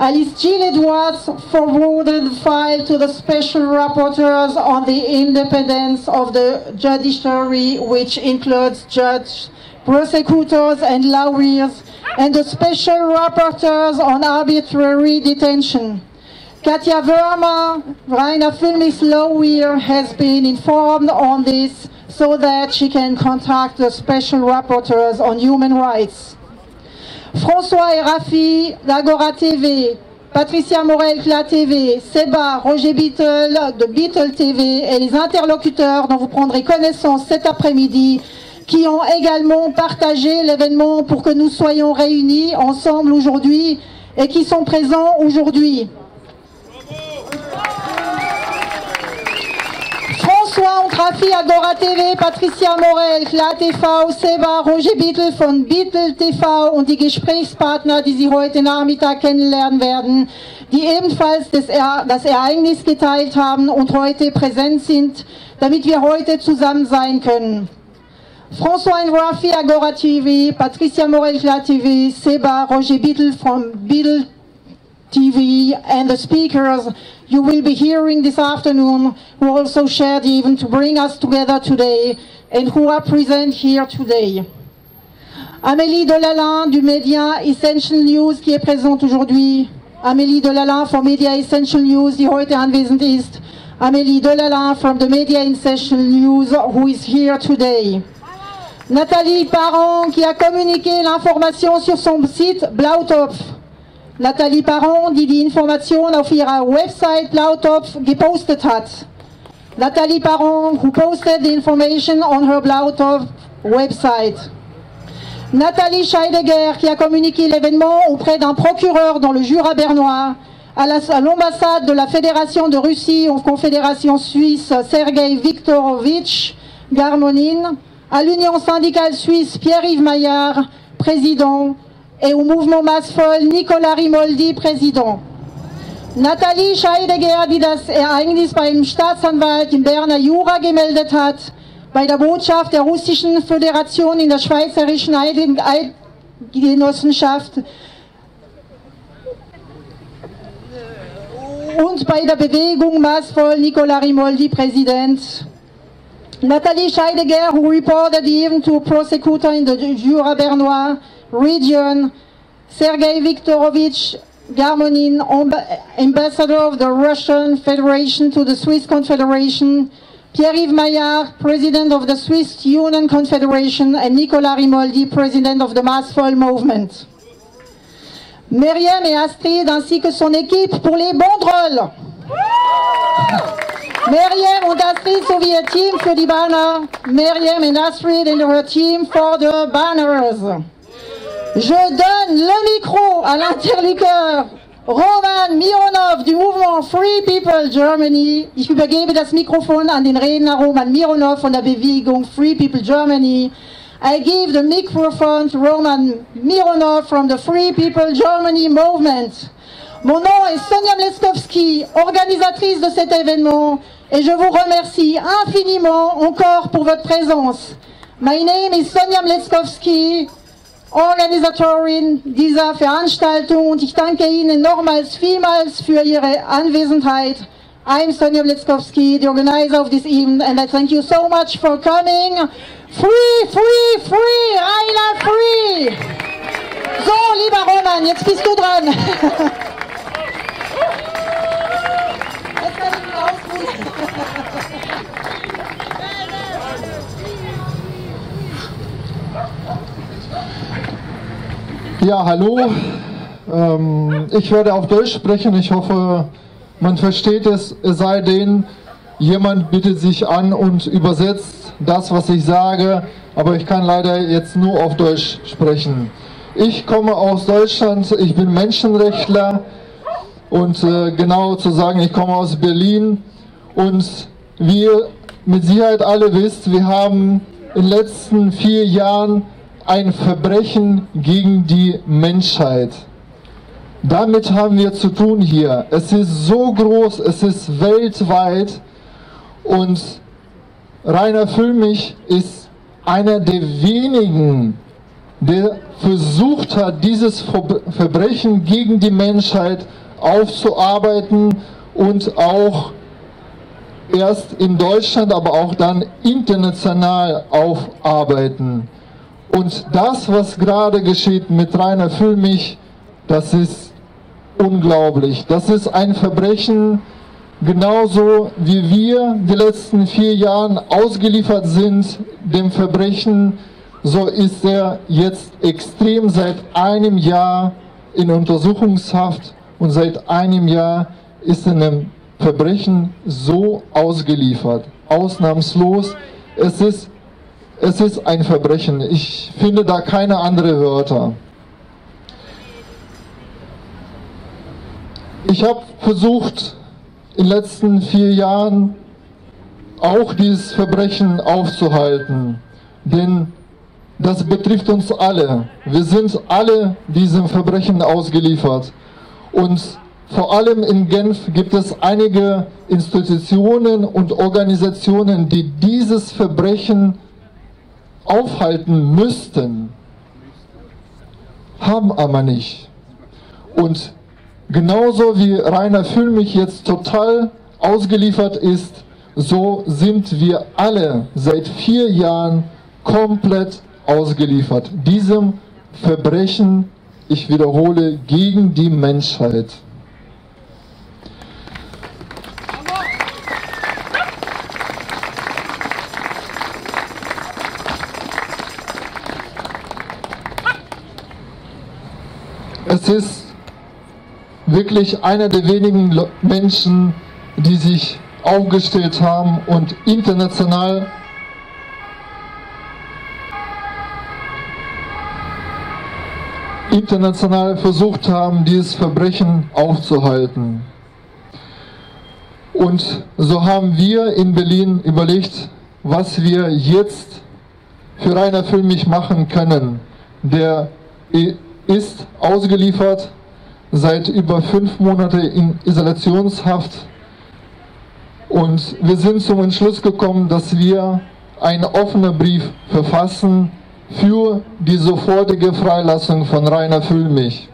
Alice Gilles-Edouard forwarded the file to the special rapporteurs on the independence of the judiciary, which includes judges, prosecutors and lawyers, and the special rapporteurs on arbitrary detention. Katja Verma, Reiner Füllmich's lawyer, has been informed on this so that she can contact the special rapporteurs on human rights. François et Rafi d'Agora TV, Patricia Morel Kla TV, Seba, Roger Bittel de Bittel TV et les interlocuteurs dont vous prendrez connaissance cet après-midi qui ont également partagé l'événement pour que nous soyons réunis ensemble aujourd'hui et qui sont présents aujourd'hui. François und Rafi, Agora TV, Patricia Morel, Kla TV, Seba, Roger Bittel von Bittel TV und die Gesprächspartner, die Sie heute Nachmittag kennenlernen werden, die ebenfalls das Ereignis geteilt haben und heute präsent sind, damit wir heute zusammen sein können. François und Rafi, Agora TV, Patricia Morel, Kla TV, Seba, Roger Bittel from Bittel TV, and the speakers you will be hearing this afternoon who also shared the event to bring us together today and who are present here today. Amélie Delalin du média Essential News qui est présente aujourd'hui. Amélie Delalin from Media Essential News die heute anwesend ist. Amélie Delalin from the Media Essential News who is here today. Nathalie Parent qui a communiqué l'information sur son site Blautopf. Nathalie Parent, die die Information auf ihrer Website Blautopf gepostet hat. Nathalie Parent, who posted the information on her Blautopf website. Nathalie Scheidegger, qui a communiqué l'événement auprès d'un procureur dans le Jura bernois, à l'ambassade de la Fédération de Russie en Confédération suisse Sergei Viktorovitch Garmonin, à l'Union syndicale suisse Pierre-Yves Maillard, président, et au mouvement Massvoll Nicolas Rimoldi, président. Nathalie Scheidegger, die das Ereignis beim Staatsanwalt im Berner Jura gemeldet hat, bei der Botschaft der Russischen Föderation in der Schweizerischen Eidgenossenschaft und bei der Bewegung Massvoll Nicolas Rimoldi, Präsident. Nathalie Scheidegger, who reported the event to a prosecutor in the Jura Bernois region, Sergei Viktorovich Garmonin, ambassador of the Russian Federation to the Swiss Confederation, Pierre-Yves Maillard, president of the Swiss Union Confederation, and Nicolas Rimoldi, president of the Massvoll movement. Myriam et Astrid ainsi que son équipe pour les banderoles. Myriam und Astrid sowie ihr Team für die Banner. Myriam and Astrid and her team for the banners. Je donne le micro à l'interlocuteur Roman Mironov du mouvement Free People Germany. Ich übergebe das Mikrofon an den Redner Roman Mironov von der Bewegung Free People Germany. I give the microphone to Roman Mironov from the Free People Germany movement. Mon nom est Sonja Mletzkowsky, organisatrice de cet événement, et je vous remercie infiniment encore pour votre présence. My name is Sonja Mletzkowsky, Organisatorin dieser Veranstaltung, und ich danke Ihnen nochmals vielmals für Ihre Anwesenheit. I'm Sonja Mletzkowsky, the organizer of this event, and I thank you so much for coming. Free, free, free, Reiner free! So, lieber Roman, jetzt bist du dran. Jetzt kann ich mich ausruhen. Ja, hallo. Ich werde auf Deutsch sprechen. Ich hoffe, man versteht es. Es sei denn, jemand bietet sich an und übersetzt das, was ich sage. Aber ich kann leider jetzt nur auf Deutsch sprechen. Ich komme aus Deutschland. Ich bin Menschenrechtler. Und genau zu sagen, ich komme aus Berlin. Und wie ihr mit Sicherheit alle wisst, wir haben in den letzten 4 Jahren ein Verbrechen gegen die Menschheit. Damit haben wir zu tun hier. Es ist so groß, es ist weltweit, und Reiner Füllmich ist einer der wenigen der versucht hat, dieses Verbrechen gegen die Menschheit aufzuarbeiten und auch erst in Deutschland, aber auch dann international aufarbeiten. Und das, was gerade geschieht mit Reiner Füllmich, das ist unglaublich. Das ist ein Verbrechen, genauso wie wir die letzten 4 Jahre ausgeliefert sind dem Verbrechen, so ist er jetzt extrem seit einem Jahr in Untersuchungshaft und seit einem Jahr ist er einem Verbrechen so ausgeliefert. Ausnahmslos. Es ist ein Verbrechen. Ich finde da keine anderen Wörter. Ich habe versucht, in den letzten 4 Jahren auch dieses Verbrechen aufzuhalten, denn das betrifft uns alle. Wir sind alle diesem Verbrechen ausgeliefert. Und vor allem in Genf gibt es einige Institutionen und Organisationen, die dieses Verbrechen aufhalten müssten, haben aber nicht. Und genauso wie Reiner Füllmich jetzt total ausgeliefert ist, so sind wir alle seit 4 Jahren komplett ausgeliefert. Diesem Verbrechen, ich wiederhole, gegen die Menschheit. Es ist wirklich einer der wenigen Menschen, die sich aufgestellt haben und international versucht haben, dieses Verbrechen aufzuhalten. Und so haben wir in Berlin überlegt, was wir jetzt für Reiner Füllmich machen können. Der ist ausgeliefert, seit über 5 Monaten in Isolationshaft. Und wir sind zum Entschluss gekommen, dass wir einen offenen Brief verfassen für die sofortige Freilassung von Reiner Füllmich.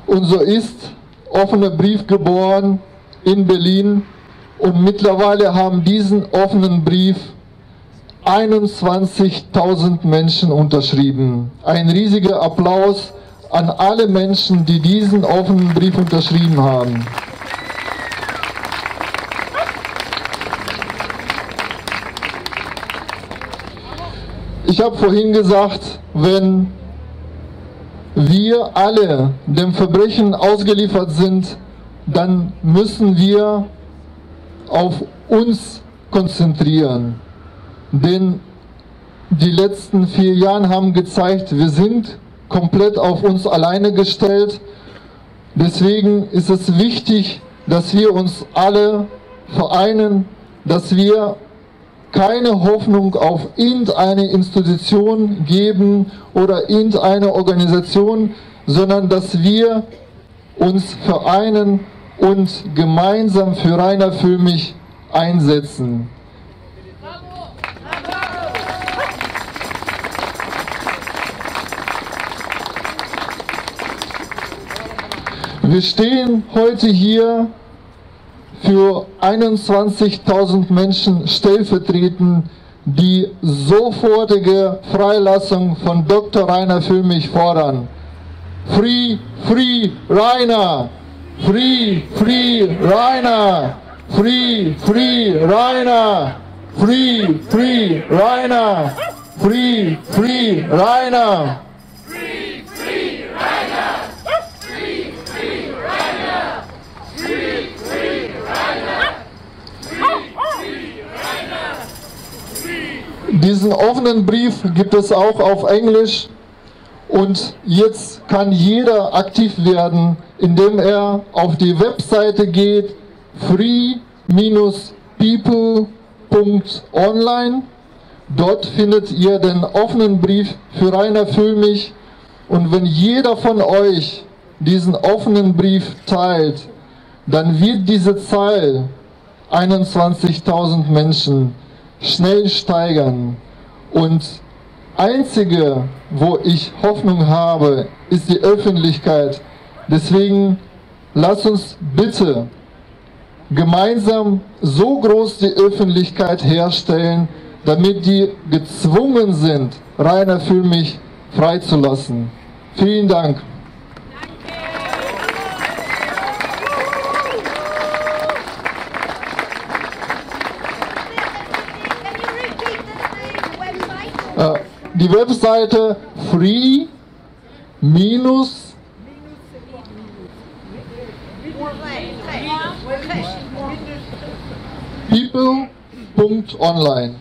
Und so ist offener Brief geboren in Berlin und mittlerweile haben diesen offenen Brief 21.000 Menschen unterschrieben. Ein riesiger Applaus an alle Menschen, die diesen offenen Brief unterschrieben haben. Ich habe vorhin gesagt, wenn wir alle dem Verbrechen ausgeliefert sind, dann müssen wir auf uns konzentrieren. Denn die letzten 4 Jahre haben gezeigt, wir sind komplett auf uns alleine gestellt. Deswegen ist es wichtig, dass wir uns alle vereinen, dass wir keine Hoffnung auf irgendeine Institution geben oder irgendeine Organisation, sondern dass wir uns vereinen und gemeinsam für Reiner Füllmich einsetzen. Wir stehen heute hier für 21.000 Menschen stellvertretend, die sofortige Freilassung von Dr. Reiner Füllmich fordern. Free, free, Reiner! Free, free, Reiner! Free, free, Reiner! Free, free, Reiner! Free, free, Reiner! Diesen offenen Brief gibt es auch auf Englisch und jetzt kann jeder aktiv werden, indem er auf die Webseite geht, free-people.online. Dort findet ihr den offenen Brief für Reiner Füllmich und wenn jeder von euch diesen offenen Brief teilt, dann wird diese Zahl 21.000 Menschen schnell steigern und Einzige, wo ich Hoffnung habe, ist die Öffentlichkeit. Deswegen lasst uns bitte gemeinsam so groß die Öffentlichkeit herstellen, damit die gezwungen sind, Reiner Füllmich freizulassen. Vielen Dank. Die Webseite free-people.online.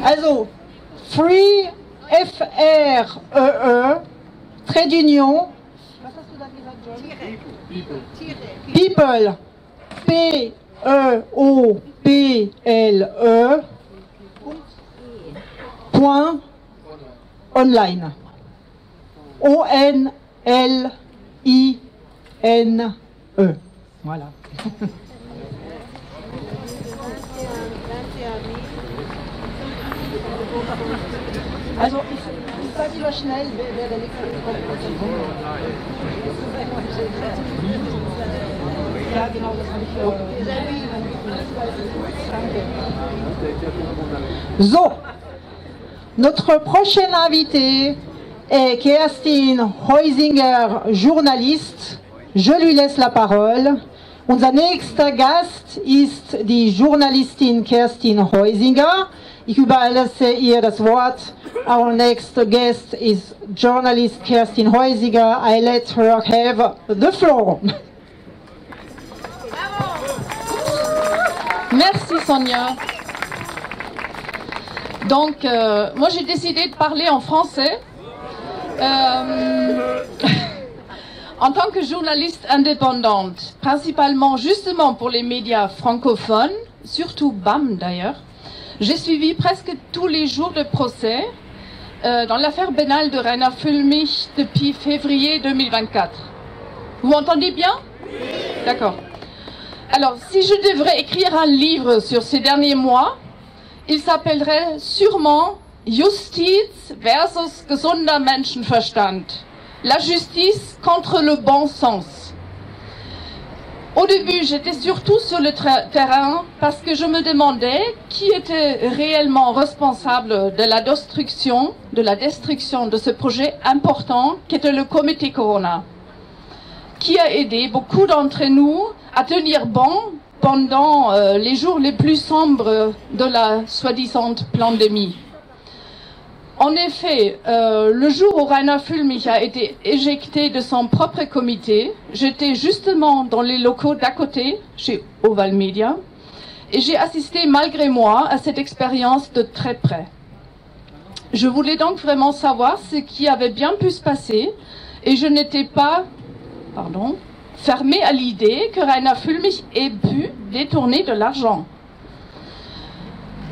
Also, free, F-R-E-E, Trait d'union, people, P-E-O-P-L-E, point, online. O-N-L-I-N-E. Voilà. Also, ich sage lieber schnell, wer der nächste kommt. Ja, genau, das habe ich. So, notre prochaine invitée est Kerstin Heusinger, journaliste. Je lui laisse la Parole. Unser nächster Gast ist die Journalistin Kerstin Heusinger. Ich überlasse ihr das Wort. Our next guest is journalist Kerstin Heusinger. I let her have the floor. Merci Sonja. Donc, moi j'ai décidé de parler en français. En tant que journaliste indépendante, principalement justement pour les médias francophones, surtout BAM d'ailleurs, j'ai suivi presque tous les jours de procès dans l'affaire pénale de Reiner Füllmich depuis février 2024. Vous m'entendez bien? D'accord. Alors, si je devrais écrire un livre sur ces derniers mois, il s'appellerait sûrement Justiz versus gesunder Menschenverstand. La justice contre le bon sens. Au début, j'étais surtout sur le terrain parce que je me demandais qui était réellement responsable de la destruction de ce projet important qu'était le comité Corona, qui a aidé beaucoup d'entre nous à tenir bon pendant les jours les plus sombres de la soi-disant pandémie. En effet, le jour où Reiner Füllmich a été éjecté de son propre comité, j'étais justement dans les locaux d'à côté, chez Oval Media, et j'ai assisté malgré moi à cette expérience de très près. Je voulais donc vraiment savoir ce qui avait bien pu se passer, et je n'étais pas, fermée à l'idée que Reiner Füllmich ait pu détourner de l'argent.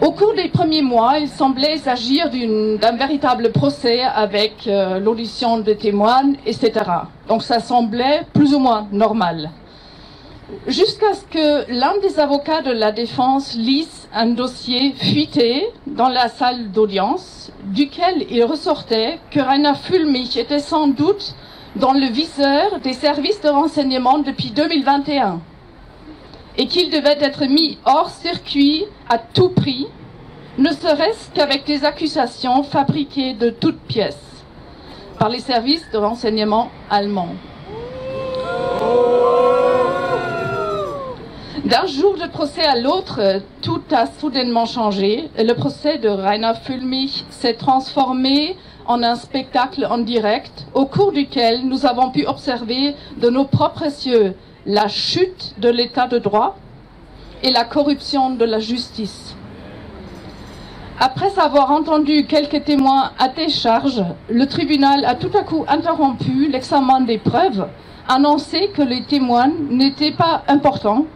Au cours des premiers mois, il semblait s'agir d'un véritable procès avec l'audition de témoins, etc. Donc ça semblait plus ou moins normal. Jusqu'à ce que l'un des avocats de la défense lise un dossier fuité dans la salle d'audience, duquel il ressortait que Reiner Füllmich était sans doute dans le viseur des services de renseignement depuis 2021. Et qu'il devait être mis hors circuit à tout prix, ne serait-ce qu'avec des accusations fabriquées de toutes pièces par les services de renseignement allemands. D'un jour de procès à l'autre, tout a soudainement changé. Le procès de Reiner Füllmich s'est transformé en un spectacle en direct, au cours duquel nous avons pu observer de nos propres yeux la chute de l'état de droit et la corruption de la justice. Après avoir entendu quelques témoins à décharge, le tribunal a tout à coup interrompu l'examen des preuves, annoncé que les témoins n'étaient pas importants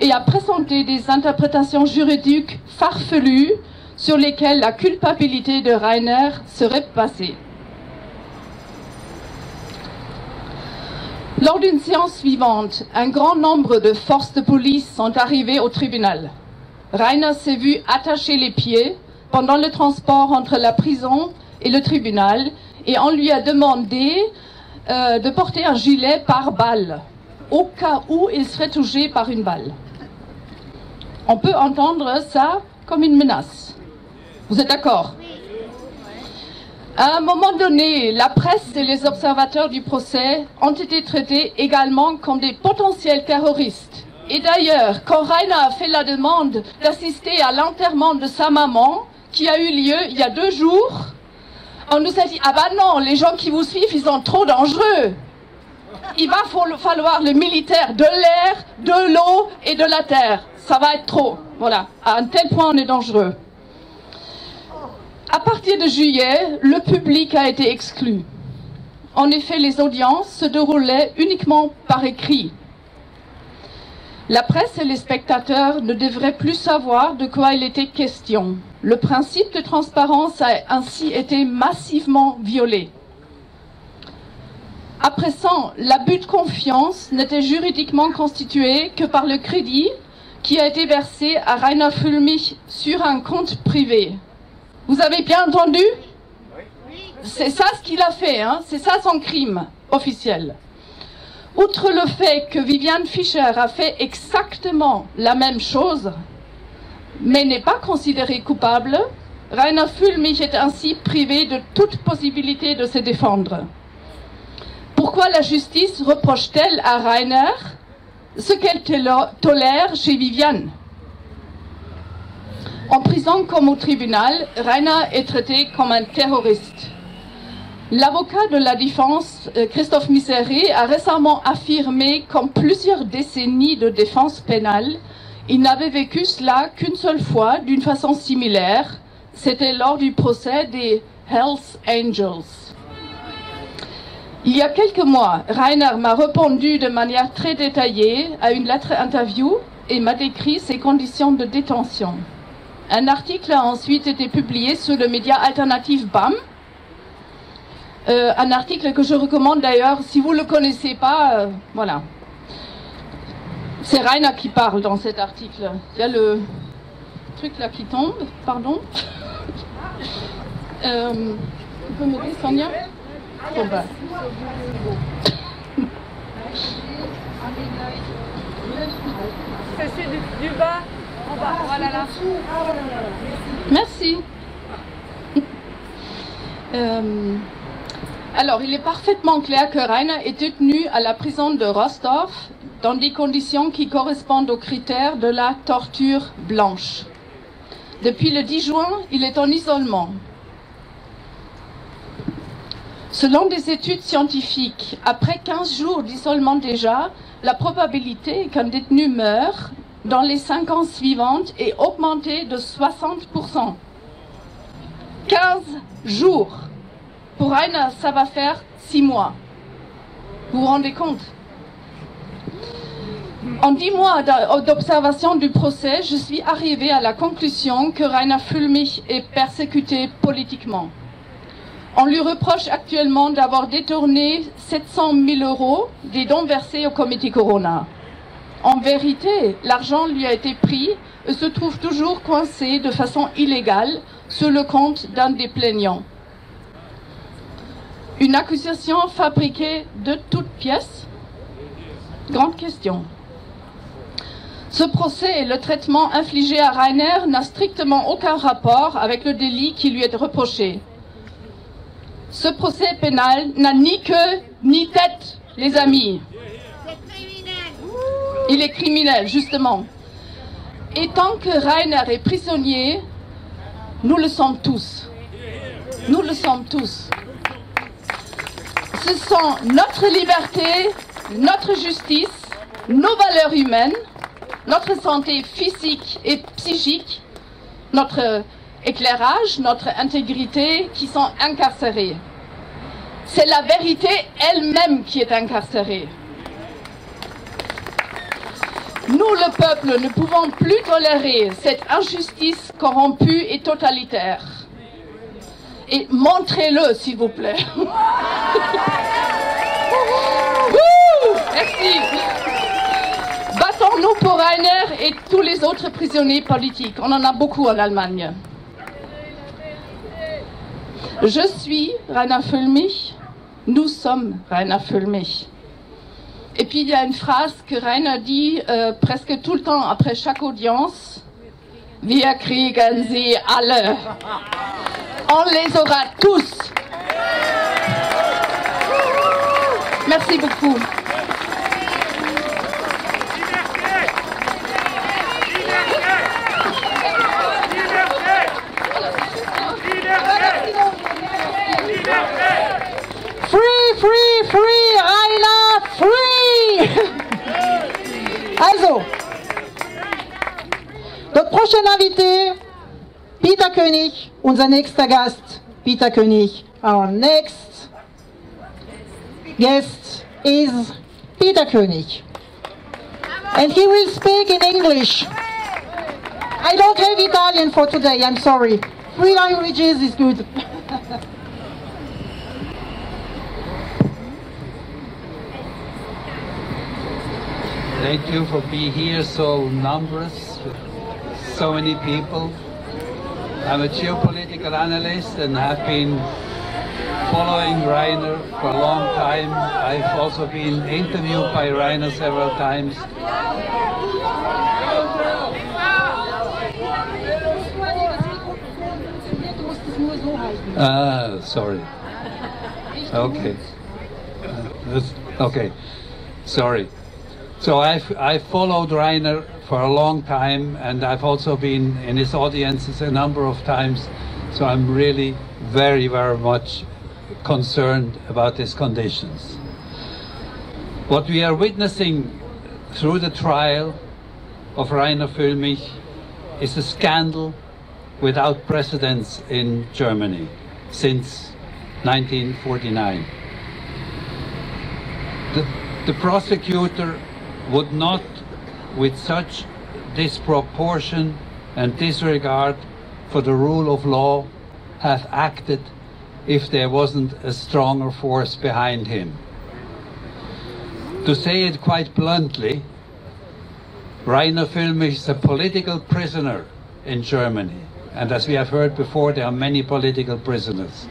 et a présenté des interprétations juridiques farfelues sur lesquelles la culpabilité de Reiner serait passée. Lors d'une séance suivante, un grand nombre de forces de police sont arrivées au tribunal. Reiner s'est vu attacher les pieds pendant le transport entre la prison et le tribunal et on lui a demandé de porter un gilet pare-balles au cas où il serait touché par une balle. On peut entendre ça comme une menace. Vous êtes d'accord? À un moment donné, la presse et les observateurs du procès ont été traités également comme des potentiels terroristes. Et d'ailleurs, quand Reiner a fait la demande d'assister à l'enterrement de sa maman, qui a eu lieu il y a 2 jours, on nous a dit « Ah bah non, les gens qui vous suivent, ils sont trop dangereux. Il va falloir les militaires de l'air, de l'eau et de la terre. Ça va être trop. » Voilà, à un tel point on est dangereux. À partir de juillet, le public a été exclu. En effet, les audiences se déroulaient uniquement par écrit. La presse et les spectateurs ne devraient plus savoir de quoi il était question. Le principe de transparence a ainsi été massivement violé. À présent, l'abus de confiance n'était juridiquement constitué que par le crédit qui a été versé à Reiner Füllmich sur un compte privé. Vous avez bien entendu? C'est ça ce qu'il a fait, hein? C'est ça son crime officiel. Outre le fait que Viviane Fischer a fait exactement la même chose, mais n'est pas considéré coupable, Reiner Füllmich est ainsi privé de toute possibilité de se défendre. Pourquoi la justice reproche-t-elle à Reiner ce qu'elle tolère chez Viviane? En prison comme au tribunal, Reiner est traité comme un terroriste. L'avocat de la défense, Christophe Miseré, a récemment affirmé qu'en plusieurs décennies de défense pénale, il n'avait vécu cela qu'une seule fois d'une façon similaire. C'était lors du procès des Hells Angels. Il y a quelques mois, Reiner m'a répondu de manière très détaillée à une lettre interview et m'a décrit ses conditions de détention. Un article a ensuite été publié sur le média alternatif BAM. Un article que je recommande d'ailleurs, si vous ne le connaissez pas, voilà. C'est Reiner qui parle dans cet article. Il y a le truc là qui tombe, pardon. Tu peux m'aider, Sonja? Oh ben. C'est du bas. Voilà là. Merci. Alors, il est parfaitement clair que Reiner est détenu à la prison de Rostorf dans des conditions qui correspondent aux critères de la torture blanche. Depuis le 10 juin, il est en isolement. Selon des études scientifiques, après 15 jours d'isolement déjà, la probabilité qu'un détenu meure dans les 5 ans suivantes est augmentée de 60%. 15 jours. Pour Reiner, ça va faire 6 mois. Vous vous rendez compte? En 10 mois d'observation du procès, je suis arrivée à la conclusion que Reiner Füllmich est persécuté politiquement. On lui reproche actuellement d'avoir détourné 700 000 € des dons versés au comité Corona. En vérité, l'argent lui a été pris et se trouve toujours coincé de façon illégale sur le compte d'un des plaignants. Une accusation fabriquée de toutes pièces? Grande question. Ce procès et le traitement infligé à Reiner n'a strictement aucun rapport avec le délit qui lui est reproché. Ce procès pénal n'a ni queue ni tête, les amis. Il est criminel, justement. Et tant que Reiner est prisonnier, nous le sommes tous. Nous le sommes tous. Ce sont notre liberté, notre justice, nos valeurs humaines, notre santé physique et psychique, notre éclairage, notre intégrité qui sont incarcérés. C'est la vérité elle-même qui est incarcérée. Nous, le peuple, ne pouvons plus tolérer cette injustice corrompue et totalitaire. Et montrez-le, s'il vous plaît. Merci. Battons-nous pour Reiner et tous les autres prisonniers politiques. On en a beaucoup en Allemagne. Je suis Reiner Füllmich. Nous sommes Reiner Füllmich. Et puis il y a une phrase que Reiner dit presque tout le temps après chaque audience. Wir kriegen sie alle. On les aura tous. Merci beaucoup. Free, free, free, Reiner, free! Also, notre prochain invité, Peter König, unser nächster Gast, Peter König. Our next guest is Peter König. And he will speak in English. I don't have Italian for today, I'm sorry. 3 languages is good. Thank you for being here, so numerous, so many people. I'm a geopolitical analyst and have been following Reiner for a long time. I've also been interviewed by Reiner several times. Sorry. Okay. Okay. Sorry. So I've followed Reiner for a long time, and I've also been in his audiences a number of times. So I'm really very, very much concerned about his conditions. What we are witnessing through the trial of Reiner Füllmich is a scandal without precedence in Germany since 1949. The prosecutor would not, with such disproportion and disregard for the rule of law, have acted if there wasn't a stronger force behind him. To say it quite bluntly, Reiner Füllmich is a political prisoner in Germany. And as we have heard before, there are many political prisoners.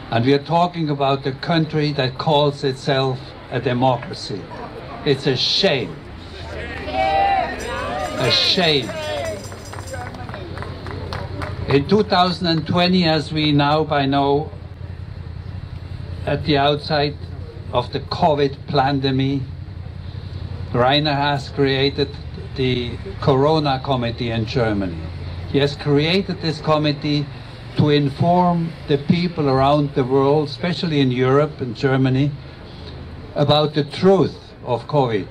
And we are talking about a country that calls itself a democracy. It's a shame. A shame. In 2020, as we now by now, at the outside of the COVID pandemic, Reiner has created the Corona Committee in Germany. He has created this committee to inform the people around the world, especially in Europe and Germany, about the truth of COVID.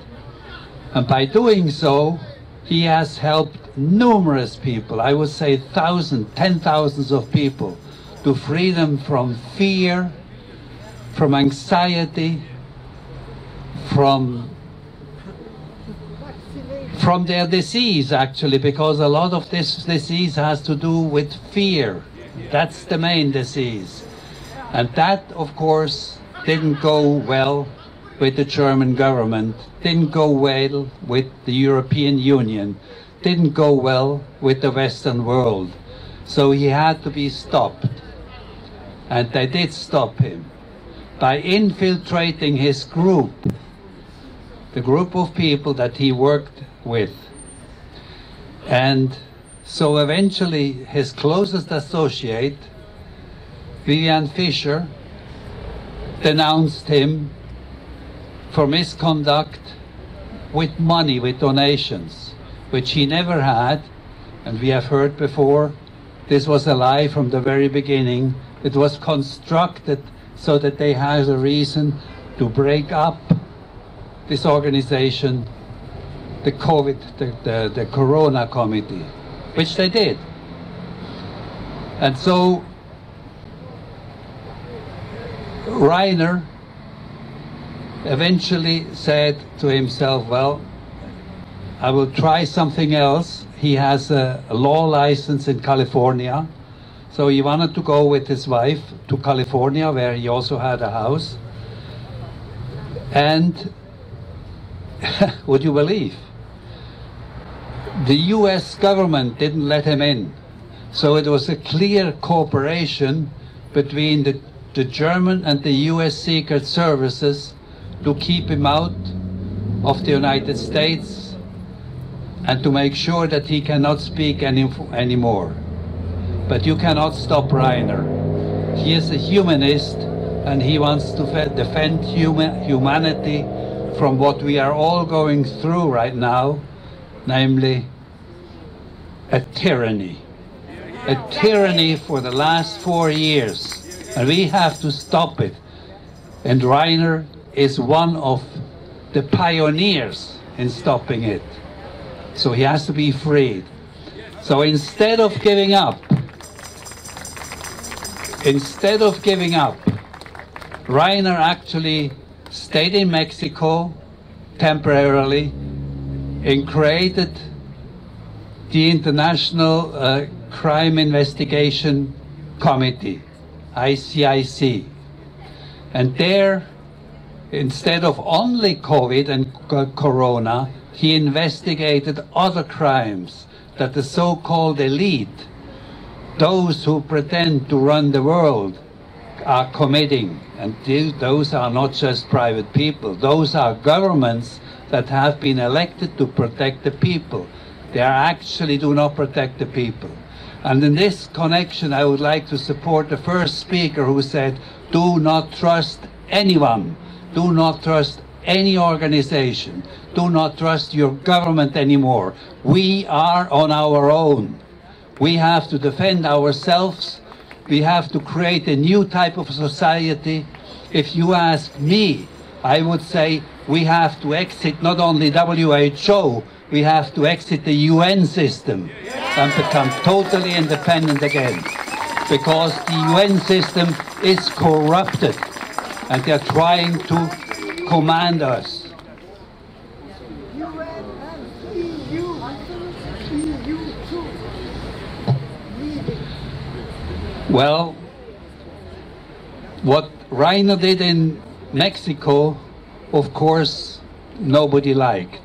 And by doing so, he has helped numerous people, I would say thousands, 10,000s of people, to free them from fear, from anxiety, from their disease, actually, because a lot of this disease has to do with fear. That's the main disease. And that, of course, didn't go well with the German government, didn't go well with the European Union, didn't go well with the Western world. So he had to be stopped. And they did stop him by infiltrating his group, the group of people that he worked with. And so eventually his closest associate, Vivian Fischer, denounced him for misconduct with money, with donations, which he never had. And we have heard before, this was a lie from the very beginning. It was constructed so that they had a reason to break up this organization, the the Corona Committee, which they did. And so Reiner eventually said to himself, well, I will try something else. He has a law license in California, so he wanted to go with his wife to California, where he also had a house. And would you believe? The US government didn't let him in. So it was a clear cooperation between the German and the US Secret Services to keep him out of the United States and to make sure that he cannot speak anymore. But you cannot stop Reiner. He is a humanist and he wants to defend humanity from what we are all going through right now, namely a tyranny. A tyranny for the last 4 years, and we have to stop it. And Reiner is one of the pioneers in stopping it. So he has to be freed. So instead of giving up, Reiner actually stayed in Mexico temporarily and created the International Crime Investigation Committee, ICIC. And there, instead of only COVID and Corona, he investigated other crimes that the so-called elite, those who pretend to run the world, are committing. And those are not just private people. Those are governments that have been elected to protect the people. They actually do not protect the people. And in this connection, I would like to support the first speaker who said, do not trust anyone. Do not trust any organization. Do not trust your government anymore. We are on our own. We have to defend ourselves. We have to create a new type of society. If you ask me, I would say we have to exit not only WHO, we have to exit the UN system and become totally independent again. Because the UN system is corrupted and they're trying to command us. Well, what Reiner did in Mexico, of course, nobody liked.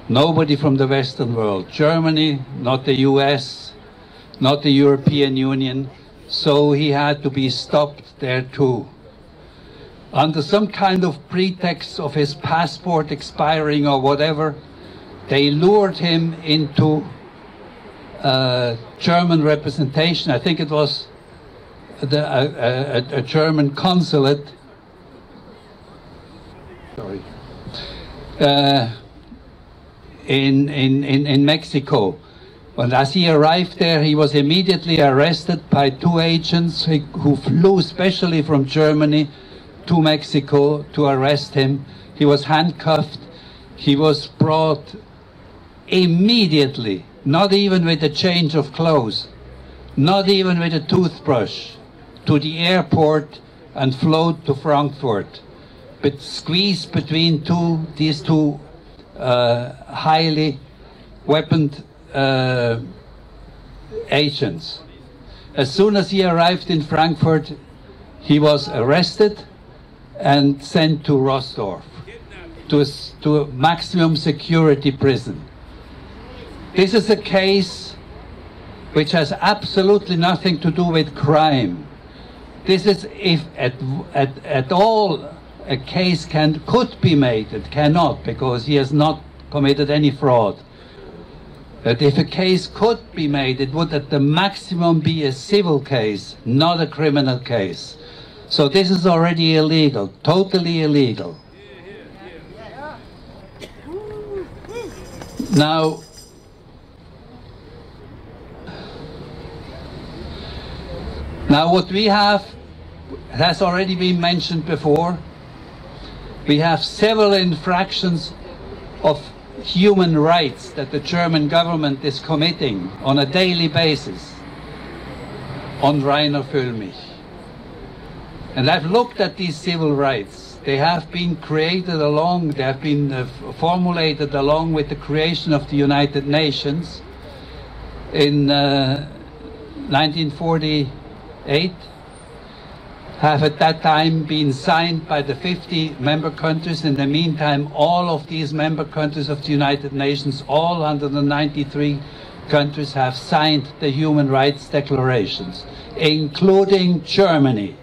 Nobody from the Western world. Germany, not the US, not the European Union. So he had to be stopped there too. Under some kind of pretext of his passport expiring or whatever, they lured him into German representation. I think it was a German consulate. Sorry. In Mexico. And as he arrived there, he was immediately arrested by 2 agents who flew specially from Germany to Mexico to arrest him. He was handcuffed. He was brought immediately, not even with a change of clothes, not even with a toothbrush, to the airport and flown to Frankfurt, but squeezed between these two highly weaponed agents. As soon as he arrived in Frankfurt, he was arrested and sent to Rostorf, to a maximum security prison. This is a case which has absolutely nothing to do with crime. This is, if at all a case could be made, it cannot, because he has not committed any fraud. But if a case could be made, it would at the maximum be a civil case, not a criminal case. So this is already illegal, totally illegal. Now, what we have has already been mentioned before. We have several infractions of human rights that the German government is committing on a daily basis on Reiner Füllmich. And I've looked at these civil rights. They have been created they have been formulated along with the creation of the United Nations in 1948. have at that time been signed by the 50 member countries. In the meantime, all of these member countries of the United Nations, all 193 countries, have signed the human rights declarations, including Germany.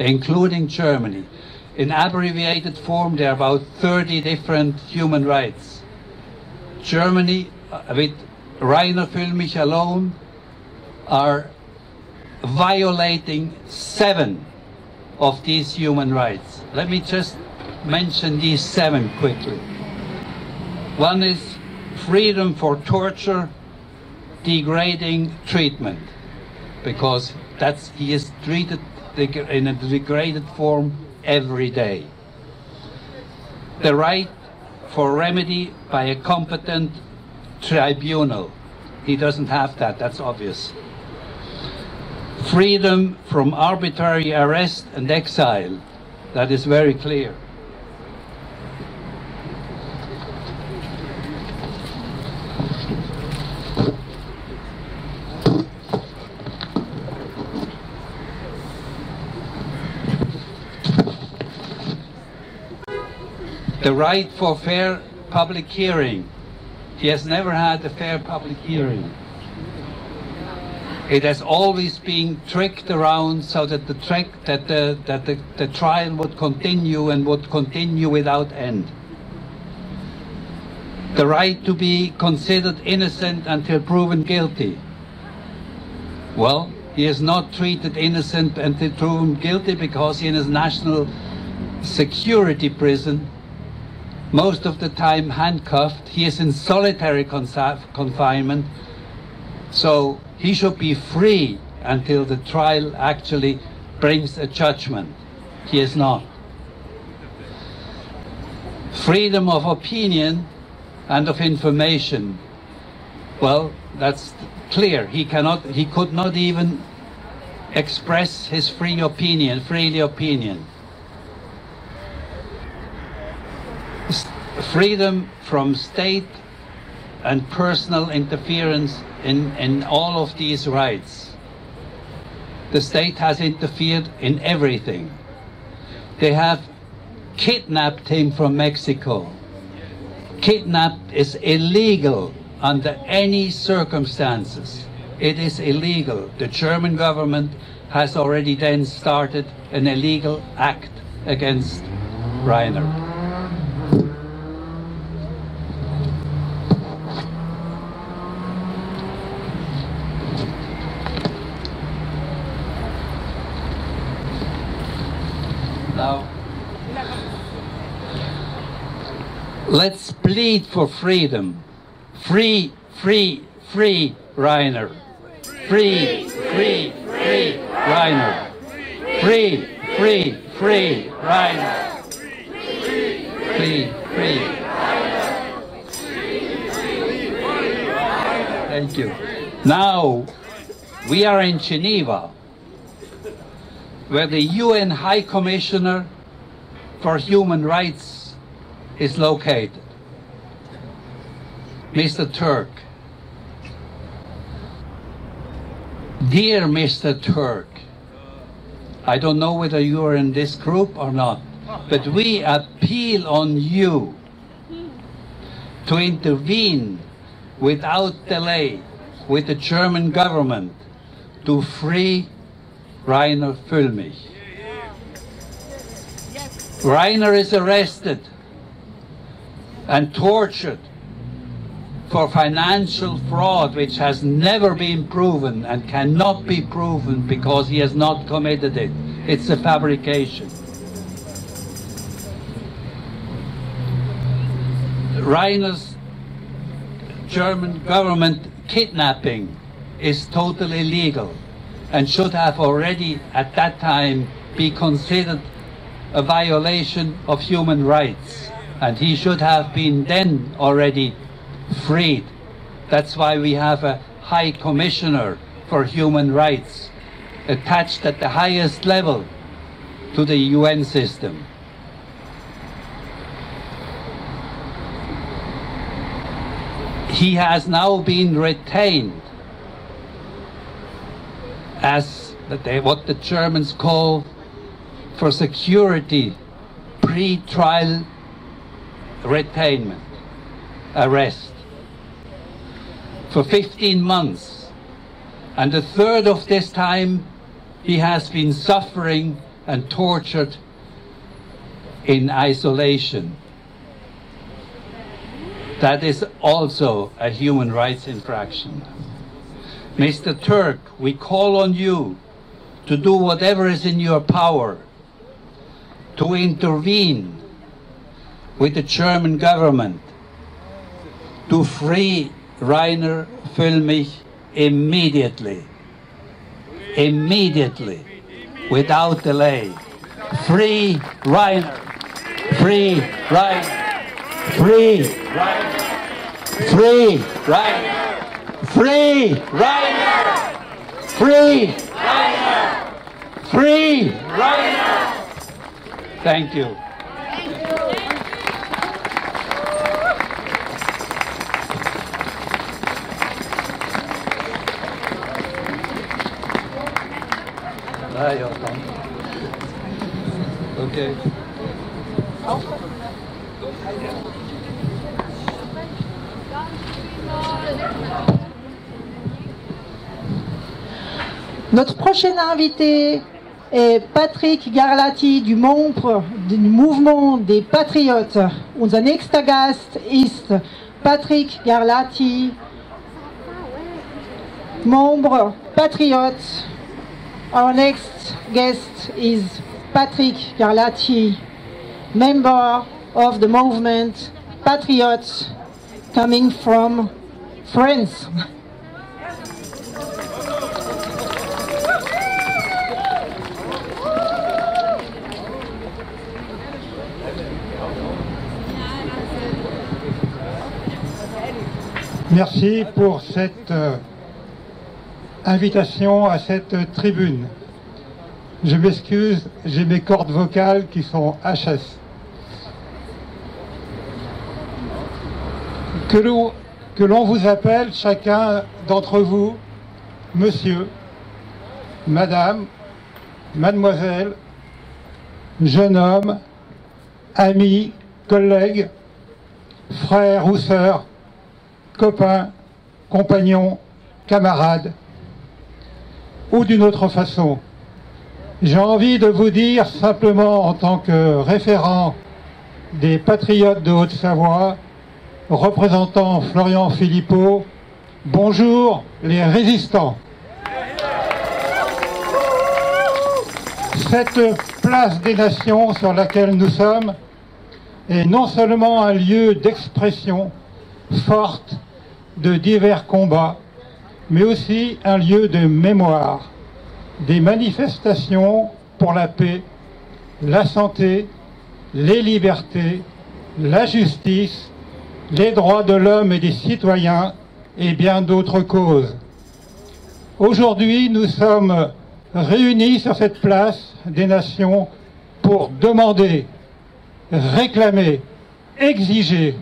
Including Germany. In abbreviated form, there are about 30 different human rights. Germany, with Reiner Füllmich alone, are violating 7 of these human rights. Let me just mention these 7 quickly. One is freedom for torture, degrading treatment, because he is treated in a degraded form every day. The right for remedy by a competent tribunal. He doesn't have that, that's obvious. Freedom from arbitrary arrest and exile. That is very clear. The right for fair public hearing. He has never had a fair public hearing. It has always been tricked around so that the trial would continue and would continue without end. The right to be considered innocent until proven guilty. Well, he is not treated innocent until proven guilty because he is in a national security prison, most of the time handcuffed. He is in solitary confinement, so he should be free until the trial actually brings a judgment. He is not. Freedom of opinion and of information. Well, that's clear. He could not even express his freely opinion. Freedom from state and personal interference in all of these rights. The state has interfered in everything. They have kidnapped him from Mexico. Kidnapped is illegal under any circumstances. It is illegal. The German government has already then started an illegal act against Reiner. Now, let's plead for freedom. Free, free, free Reiner. Free, free, free Reiner. Free, free, free Reiner. Free, free. Thank you. Now, we are in Geneva, where the UN High Commissioner for Human Rights is located, Mr. Turk. Dear Mr. Turk, I don't know whether you are in this group or not, but we appeal on you to intervene without delay with the German government to free Reiner Füllmich. Reiner is arrested and tortured for financial fraud which has never been proven and cannot be proven because he has not committed it. It's a fabrication. Reiner's German government kidnapping is totally illegal and should have already at that time be considered a violation of human rights, and he should have been then already freed. That's why we have a High Commissioner for Human Rights attached at the highest level to the UN system. He has now been retained as what the Germans call for security pre-trial retainment, arrest, for 15 months. And a third of this time he has been suffering and tortured in isolation. That is also a human rights infraction. Mr. Turk, we call on you to do whatever is in your power to intervene with the German government to free Reiner Füllmich immediately. Immediately, without delay. Free Reiner. Free Reiner. Free Reiner. Free Reiner. Free Reiner. Free Reiner. Free Reiner. Thank you. Okay. Notre prochain invité est Patrick Garlati du Mouvement des Patriotes. Unser nächster Gast ist Patrick Garlati, membre patriote. Our next guest is Patrick Garlati, member of the movement Patriots, coming from France. Merci pour cette invitation à cette tribune. Je m'excuse, j'ai mes cordes vocales qui sont HS. Que l'on vous appelle chacun d'entre vous, monsieur, madame, mademoiselle, jeune homme, ami, collègue, frère ou sœur, copain, compagnon, camarade, ou d'une autre façon. J'ai envie de vous dire simplement en tant que référent des Patriotes de Haute-Savoie, représentant Florian Philippot, bonjour les résistants. Cette place des nations sur laquelle nous sommes est non seulement un lieu d'expression forte de divers combats, mais aussi un lieu de mémoire, des manifestations pour la paix, la santé, les libertés, la justice, les droits de l'homme et des citoyens et bien d'autres causes. Aujourd'hui, nous sommes réunis sur cette place des nations pour demander, réclamer, exiger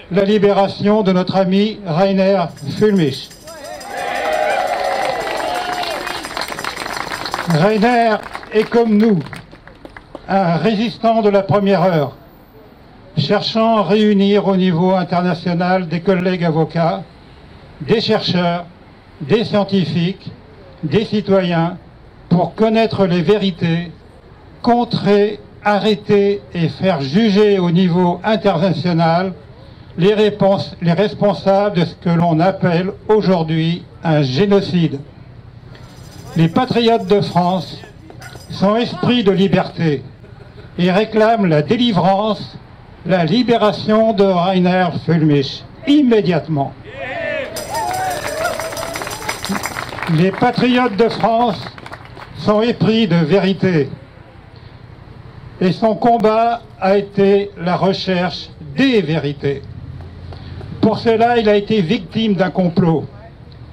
la libération de notre ami Reiner Füllmich. Reiner est comme nous, un résistant de la première heure, cherchant à réunir au niveau international des collègues avocats, des chercheurs, des scientifiques, des citoyens, pour connaître les vérités, contrer, arrêter et faire juger au niveau international les responsables de ce que l'on appelle aujourd'hui un génocide. Les patriotes de France sont esprits de liberté et réclament la délivrance, la libération de Reiner Füllmich immédiatement. Les patriotes de France sont épris de vérité et son combat a été la recherche des vérités. Pour cela, il a été victime d'un complot,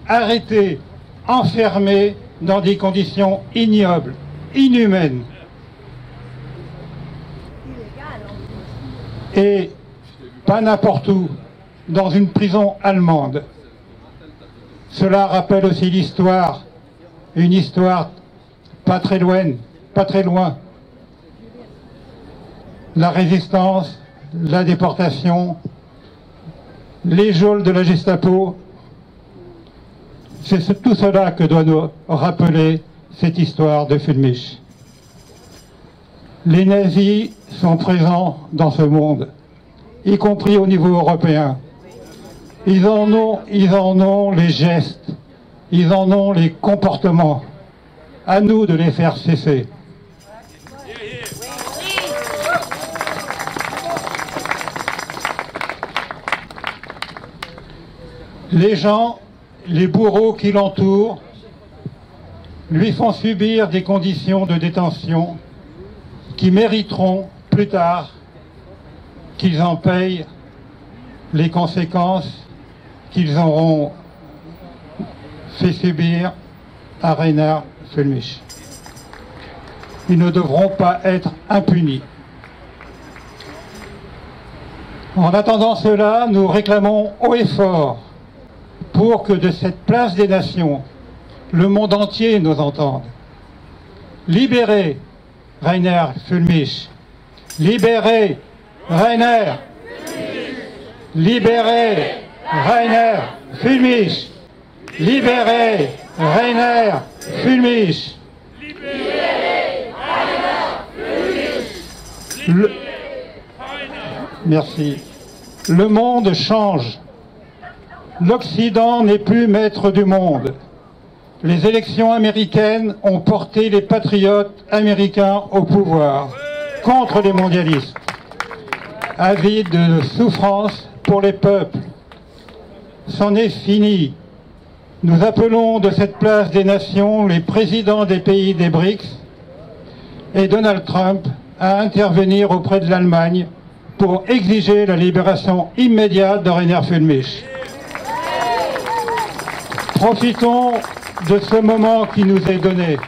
arrêté, enfermé dans des conditions ignobles, inhumaines. Et pas n'importe où, dans une prison allemande. Cela rappelle aussi l'histoire, une histoire pas très loin, la résistance, la déportation, les geôles de la Gestapo. C'est tout cela que doit nous rappeler cette histoire de Füllmich. Les nazis sont présents dans ce monde, y compris au niveau européen. Ils en ont les gestes, ils en ont les comportements. À nous de les faire cesser. Les gens, les bourreaux qui l'entourent, lui font subir des conditions de détention qui mériteront plus tard qu'ils en payent les conséquences qu'ils auront fait subir à Reiner Füllmich. Ils ne devront pas être impunis. En attendant cela, nous réclamons haut et fort pour que de cette place des nations, le monde entier nous entende. Libérez Reiner Füllmich. Libérez Reiner. Libérez Reiner Füllmich. Libérez Reiner Füllmich. Merci. Le monde change. L'Occident n'est plus maître du monde. Les élections américaines ont porté les patriotes américains au pouvoir, contre les mondialistes. Avides de souffrance pour les peuples. C'en est fini. Nous appelons de cette place des nations les présidents des pays des BRICS et Donald Trump à intervenir auprès de l'Allemagne pour exiger la libération immédiate de Reiner Füllmich. Profitons de ce moment qui nous est donné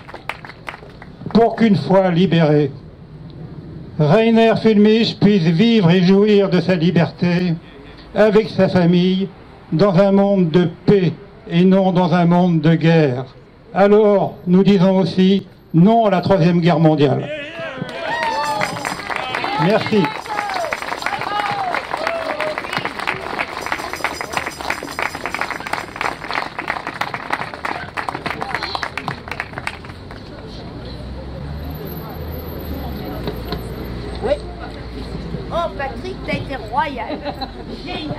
pour qu'une fois libéré, Reiner Füllmich puisse vivre et jouir de sa liberté avec sa famille dans un monde de paix et non dans un monde de guerre. Alors, nous disons aussi non à la Troisième Guerre mondiale. Merci. Oui. Oh, Patrick, t'as été royal. Génial.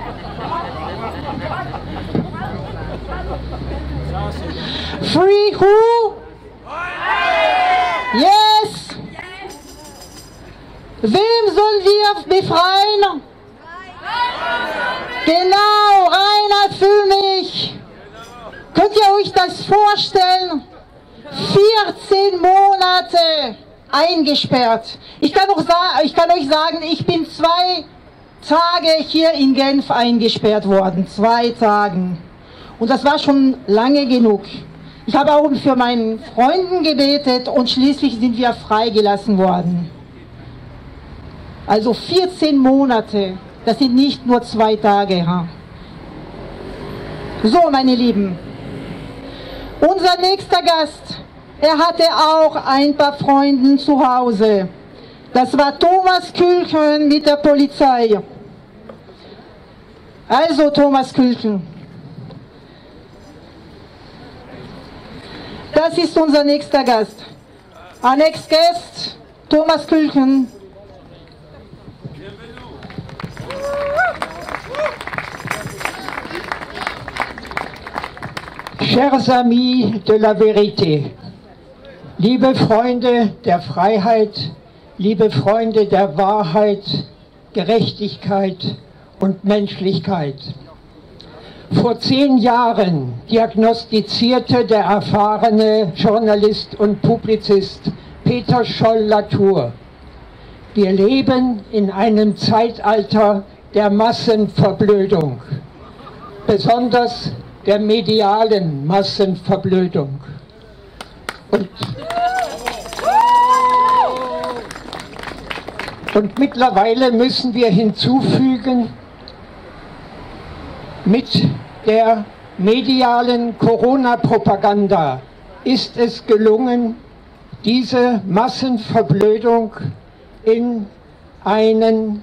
Free who? Yes. Wem sollen wir befreien? Genau, Reiner Füllmich. Könnt ihr euch das vorstellen? 14 Monate eingesperrt. Ich kann euch sagen, ich bin 2 Tage hier in Genf eingesperrt worden. 2 Tagen. Und das war schon lange genug. Ich habe auch für meinen Freunden gebetet und schließlich sind wir freigelassen worden. Also 14 Monate, das sind nicht nur 2 Tage. So, meine Lieben, unser nächster Gast, er hatte auch ein paar Freunde zu Hause. Das war Thomas Külchen mit der Polizei. Also Thomas Külchen. Das ist unser nächster Gast. Our next guest, Thomas Külchen. Chers amis de la vérité, liebe Freunde der Freiheit, liebe Freunde der Wahrheit, Gerechtigkeit und Menschlichkeit. Vor 10 Jahren diagnostizierte der erfahrene Journalist und Publizist Peter Scholl-Latour: Wir leben in einem Zeitalter der Massenverblödung, besonders der medialen Massenverblödung. Und mittlerweile müssen wir hinzufügen, mit der medialen Corona-Propaganda ist es gelungen, diese Massenverblödung in einen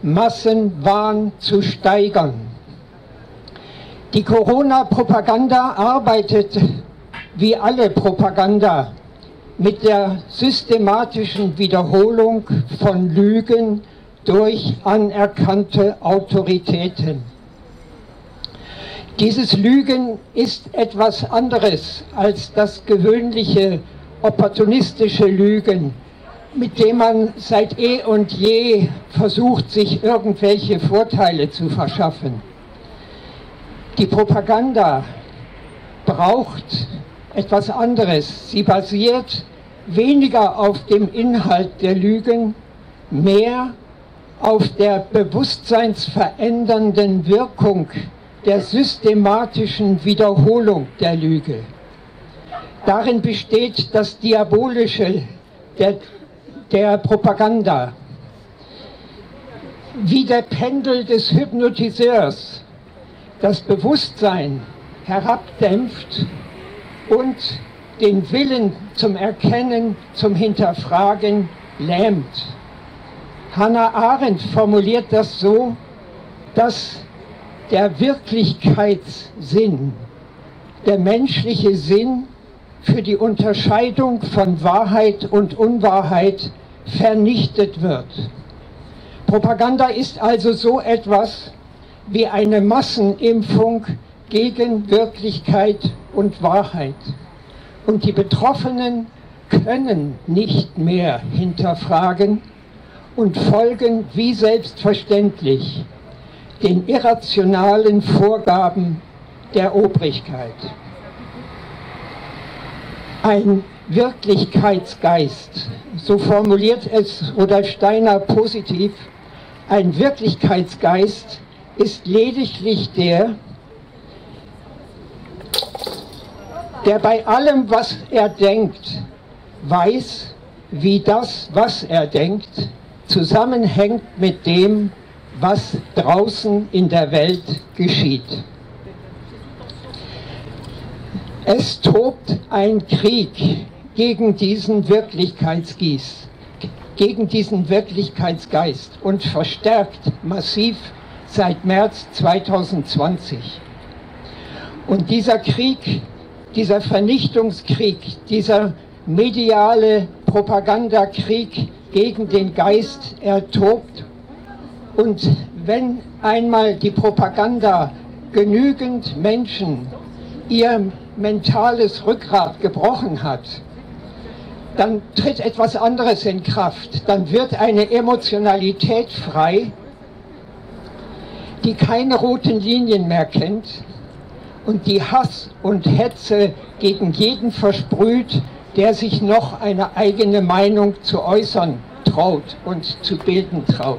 Massenwahn zu steigern. Die Corona-Propaganda arbeitet, wie alle Propaganda, mit der systematischen Wiederholung von Lügen durch anerkannte Autoritäten. Dieses Lügen ist etwas anderes als das gewöhnliche opportunistische Lügen, mit dem man seit eh und je versucht, sich irgendwelche Vorteile zu verschaffen. Die Propaganda braucht etwas anderes. Sie basiert weniger auf dem Inhalt der Lügen, mehr auf der bewusstseinsverändernden Wirkung der systematischen Wiederholung der Lüge. Darin besteht das Diabolische der Propaganda. Wie der Pendel des Hypnotiseurs das Bewusstsein herabdämpft und den Willen zum Erkennen, zum Hinterfragen lähmt. Hannah Arendt formuliert das so, dass der Wirklichkeitssinn, der menschliche Sinn für die Unterscheidung von Wahrheit und Unwahrheit vernichtet wird. Propaganda ist also so etwas wie eine Massenimpfung gegen Wirklichkeit und Wahrheit. Und die Betroffenen können nicht mehr hinterfragen und folgen wie selbstverständlich den irrationalen Vorgaben der Obrigkeit. Ein Wirklichkeitsgeist, so formuliert es Rudolf Steiner positiv, ein Wirklichkeitsgeist ist lediglich der bei allem, was er denkt, weiß, wie das, was er denkt, zusammenhängt mit dem, was draußen in der Welt geschieht. Es tobt ein Krieg gegen diesen Wirklichkeitsgeist und verstärkt massiv seit März 2020. Und dieser Krieg, dieser Vernichtungskrieg, dieser mediale Propagandakrieg gegen den Geist, er tobt. Und wenn einmal die Propaganda genügend Menschen ihr mentales Rückgrat gebrochen hat, dann tritt etwas anderes in Kraft. Dann wird eine Emotionalität frei, die keine roten Linien mehr kennt und die Hass und Hetze gegen jeden versprüht, der sich noch eine eigene Meinung zu äußern traut und zu bilden traut.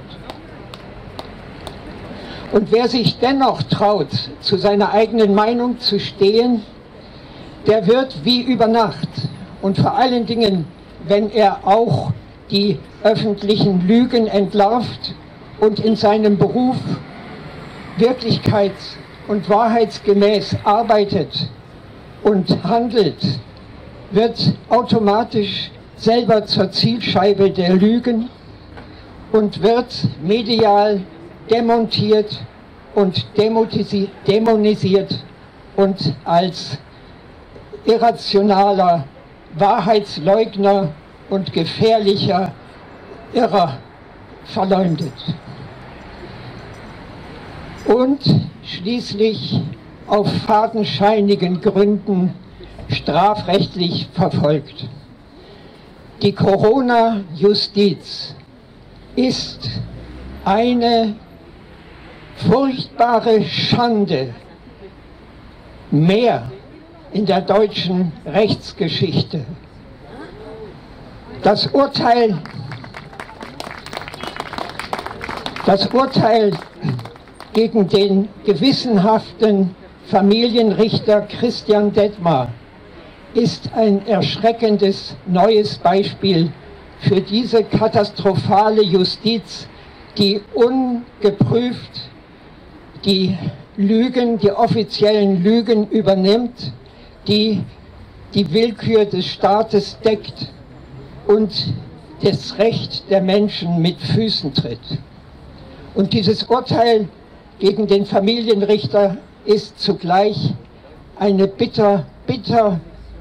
Und wer sich dennoch traut, zu seiner eigenen Meinung zu stehen, der wird wie über Nacht und vor allen Dingen, wenn er auch die öffentlichen Lügen entlarvt und in seinem Beruf wirklichkeits- und wahrheitsgemäß arbeitet und handelt, wird automatisch selber zur Zielscheibe der Lügen und wird medial demontiert und dämonisiert und als irrationaler Wahrheitsleugner und gefährlicher Irrer verleumdet. Und schließlich auf fadenscheinigen Gründen strafrechtlich verfolgt. Die Corona-Justiz ist eine furchtbare Schande mehr in der deutschen Rechtsgeschichte. Das Urteil gegen den gewissenhaften Familienrichter Christian Detmar ist ein erschreckendes neues Beispiel für diese katastrophale Justiz, die ungeprüft die Lügen, die offiziellen Lügen übernimmt, die die Willkür des Staates deckt und das Recht der Menschen mit Füßen tritt. Und dieses Urteil gegen den Familienrichter ist zugleich eine bitter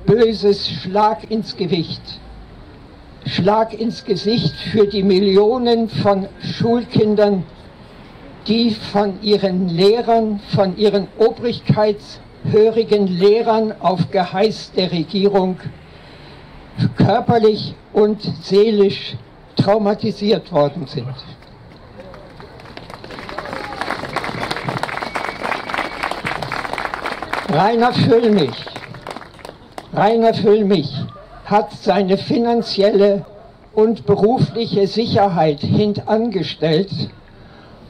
böses Schlag ins Gewicht. Schlag ins Gesicht für die Millionen von Schulkindern, die von ihren Lehrern, von ihren obrigkeitshörigen Lehrern auf Geheiß der Regierung körperlich und seelisch traumatisiert worden sind. Reiner Füllmich hat seine finanzielle und berufliche Sicherheit hintangestellt,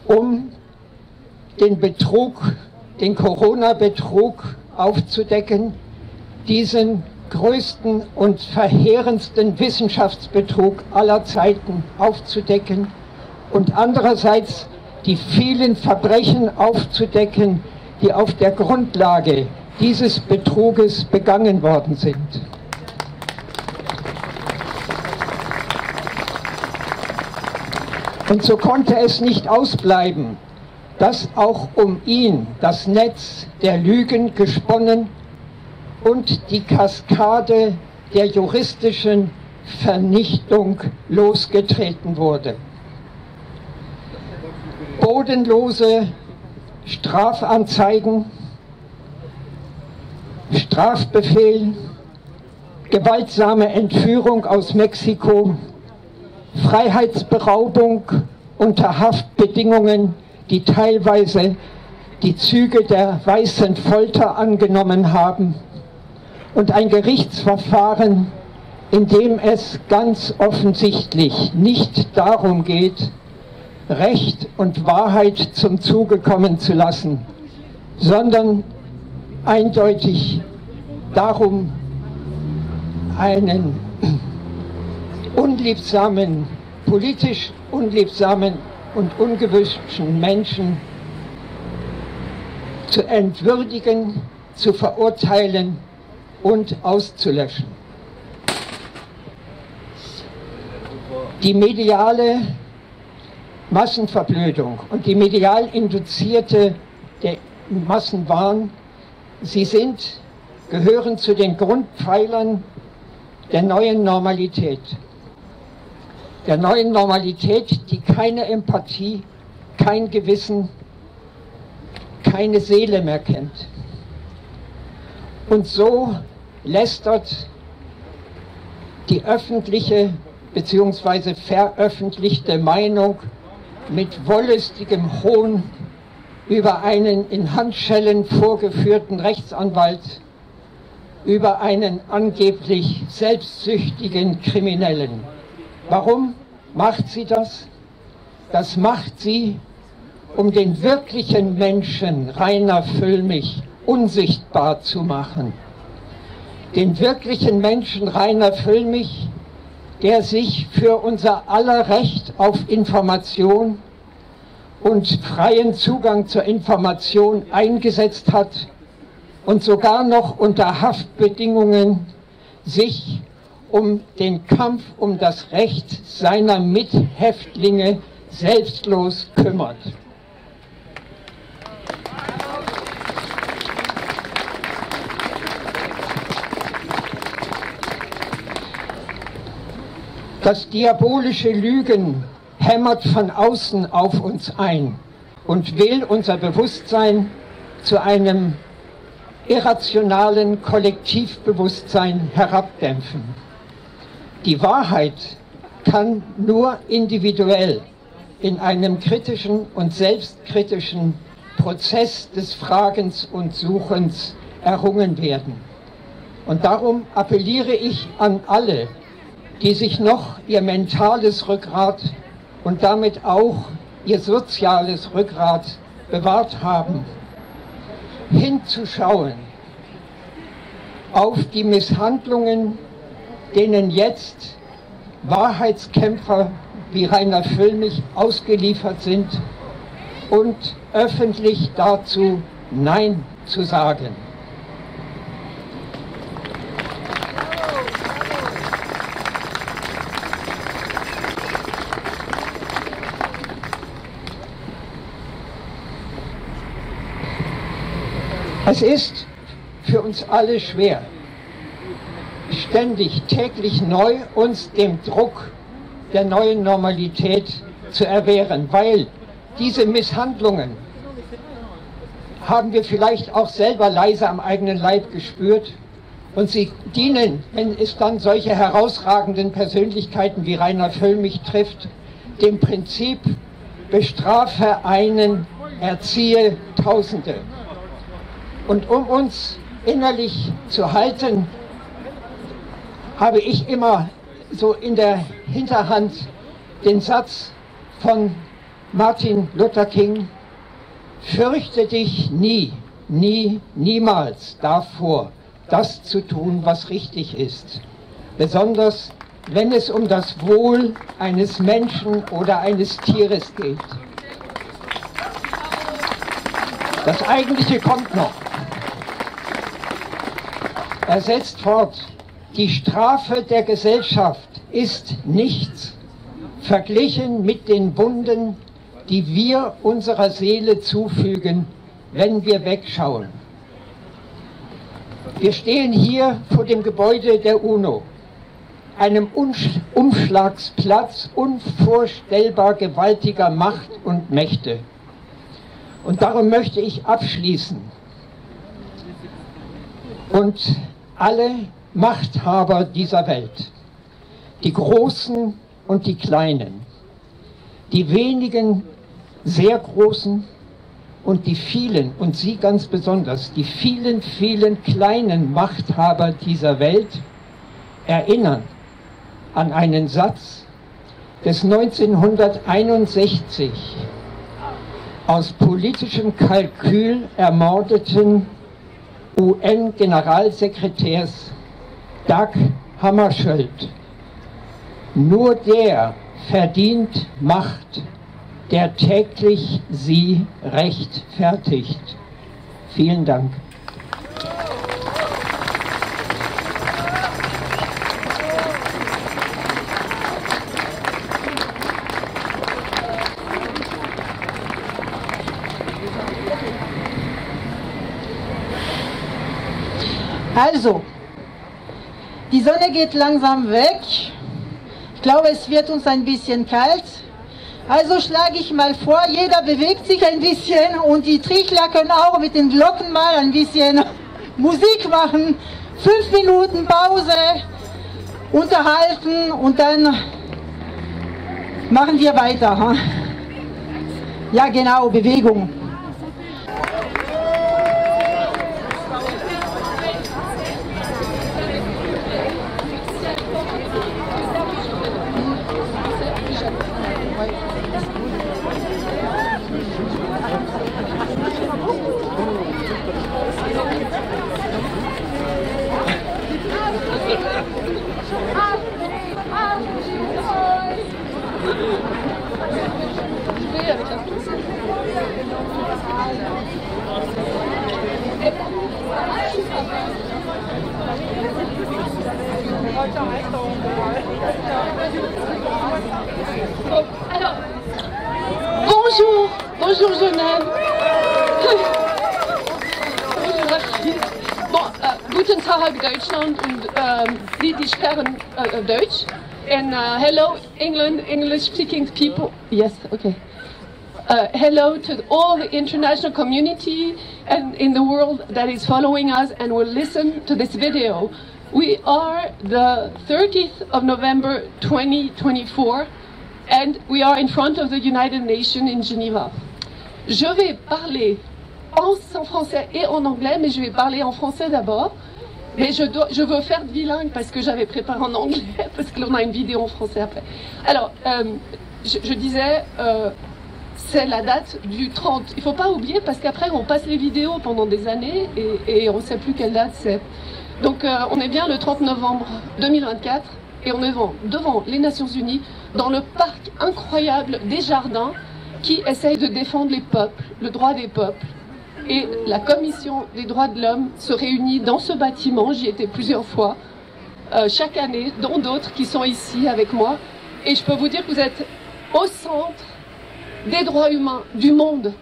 um den Betrug, den Corona-Betrug aufzudecken, diesen größten und verheerendsten Wissenschaftsbetrug aller Zeiten aufzudecken und andererseits die vielen Verbrechen aufzudecken, die auf der Grundlage dieses Betruges begangen worden sind. Und so konnte es nicht ausbleiben, dass auch um ihn das Netz der Lügen gesponnen und die Kaskade der juristischen Vernichtung losgetreten wurde. Bodenlose Strafanzeigen, Strafbefehl, gewaltsame Entführung aus Mexiko, Freiheitsberaubung unter Haftbedingungen, die teilweise die Züge der weißen Folter angenommen haben, und ein Gerichtsverfahren, in dem es ganz offensichtlich nicht darum geht, Recht und Wahrheit zum Zuge kommen zu lassen, sondern eindeutig darum, einen unliebsamen, politisch unliebsamen und ungewünschten Menschen zu entwürdigen, zu verurteilen und auszulöschen. Die mediale Massenverblödung und die medial induzierte Massenwahn, sie gehören zu den Grundpfeilern der neuen Normalität. Der neuen Normalität, die keine Empathie, kein Gewissen, keine Seele mehr kennt. Und so lästert die öffentliche bzw. veröffentlichte Meinung mit wollüstigem Hohn über einen in Handschellen vorgeführten Rechtsanwalt, über einen angeblich selbstsüchtigen Kriminellen. Warum macht sie das? Das macht sie, um den wirklichen Menschen Reiner Füllmich unsichtbar zu machen. Den wirklichen Menschen Reiner Füllmich, der sich für unser aller Recht auf Information und freien Zugang zur Information eingesetzt hat und sogar noch unter Haftbedingungen sich um den Kampf um das Recht seiner Mithäftlinge selbstlos kümmert. Das diabolische Lügen hämmert von außen auf uns ein und will unser Bewusstsein zu einem irrationalen Kollektivbewusstsein herabdämpfen. Die Wahrheit kann nur individuell in einem kritischen und selbstkritischen Prozess des Fragens und Suchens errungen werden. Und darum appelliere ich an alle, die sich noch ihr mentales Rückgrat und damit auch ihr soziales Rückgrat bewahrt haben, hinzuschauen auf die Misshandlungen, denen jetzt Wahrheitskämpfer wie Reiner Füllmich ausgeliefert sind, und öffentlich dazu Nein zu sagen. Es ist für uns alle schwer, ständig, täglich neu uns dem Druck der neuen Normalität zu erwehren, weil diese Misshandlungen haben wir vielleicht auch selber leise am eigenen Leib gespürt und sie dienen, wenn es dann solche herausragenden Persönlichkeiten wie Reiner Füllmich trifft, dem Prinzip, bestrafe einen, erziehe Tausende. Und um uns innerlich zu halten, habe ich immer so in der Hinterhand den Satz von Martin Luther King: Fürchte dich nie, niemals davor, das zu tun, was richtig ist. Besonders wenn es um das Wohl eines Menschen oder eines Tieres geht. Das Eigentliche kommt noch. Er setzt fort: Die Strafe der Gesellschaft ist nichts verglichen mit den Wunden, die wir unserer Seele zufügen, wenn wir wegschauen. Wir stehen hier vor dem Gebäude der UNO, einem Umschlagsplatz unvorstellbar gewaltiger Macht und Mächte. Und darum möchte ich abschließen und alle Machthaber dieser Welt, die Großen und die Kleinen, die wenigen sehr Großen und die vielen, und Sie ganz besonders, die vielen, vielen kleinen Machthaber dieser Welt erinnern an einen Satz des 1961 aus politischem Kalkül ermordeten UN-Generalsekretärs Dag Hammarskjöld: Nur der verdient Macht, der täglich sie rechtfertigt. Vielen Dank. Also, die Sonne geht langsam weg. Ich glaube, es wird uns ein bisschen kalt. Also schlage ich mal vor, jeder bewegt sich ein bisschen und die Trichler können auch mit den Glocken mal ein bisschen Musik machen. 5 Minuten Pause, unterhalten und dann machen wir weiter. Ja genau, Bewegung. Bonjour, bonjour Genève. Bon, guten Tag Deutschland und die sprechen Deutsch. And hello England, English speaking people. Yes, okay. Hello to all the international community and in the world that is following us and will listen to this video. We are the 30th of November 2024 and we are in front of the United Nations in Geneva. Je vais parler en français et en anglais, mais je vais parler en français d'abord. Mais je veux faire bilingue parce que j'avais préparé en anglais, parce que l'on a une vidéo en français après. Alors, je disais, c'est la date du 30. Il ne faut pas oublier parce qu'après on passe les vidéos pendant des années et on ne sait plus quelle date c'est. Donc on est bien le 30 novembre 2024 et on est devant les Nations Unies dans le parc incroyable des Jardins qui essaye de défendre les peuples, le droit des peuples. Et la Commission des droits de l'homme se réunit dans ce bâtiment, j'y étais plusieurs fois, chaque année, dont d'autres qui sont ici avec moi. Et je peux vous dire que vous êtes au centre des droits humains du monde.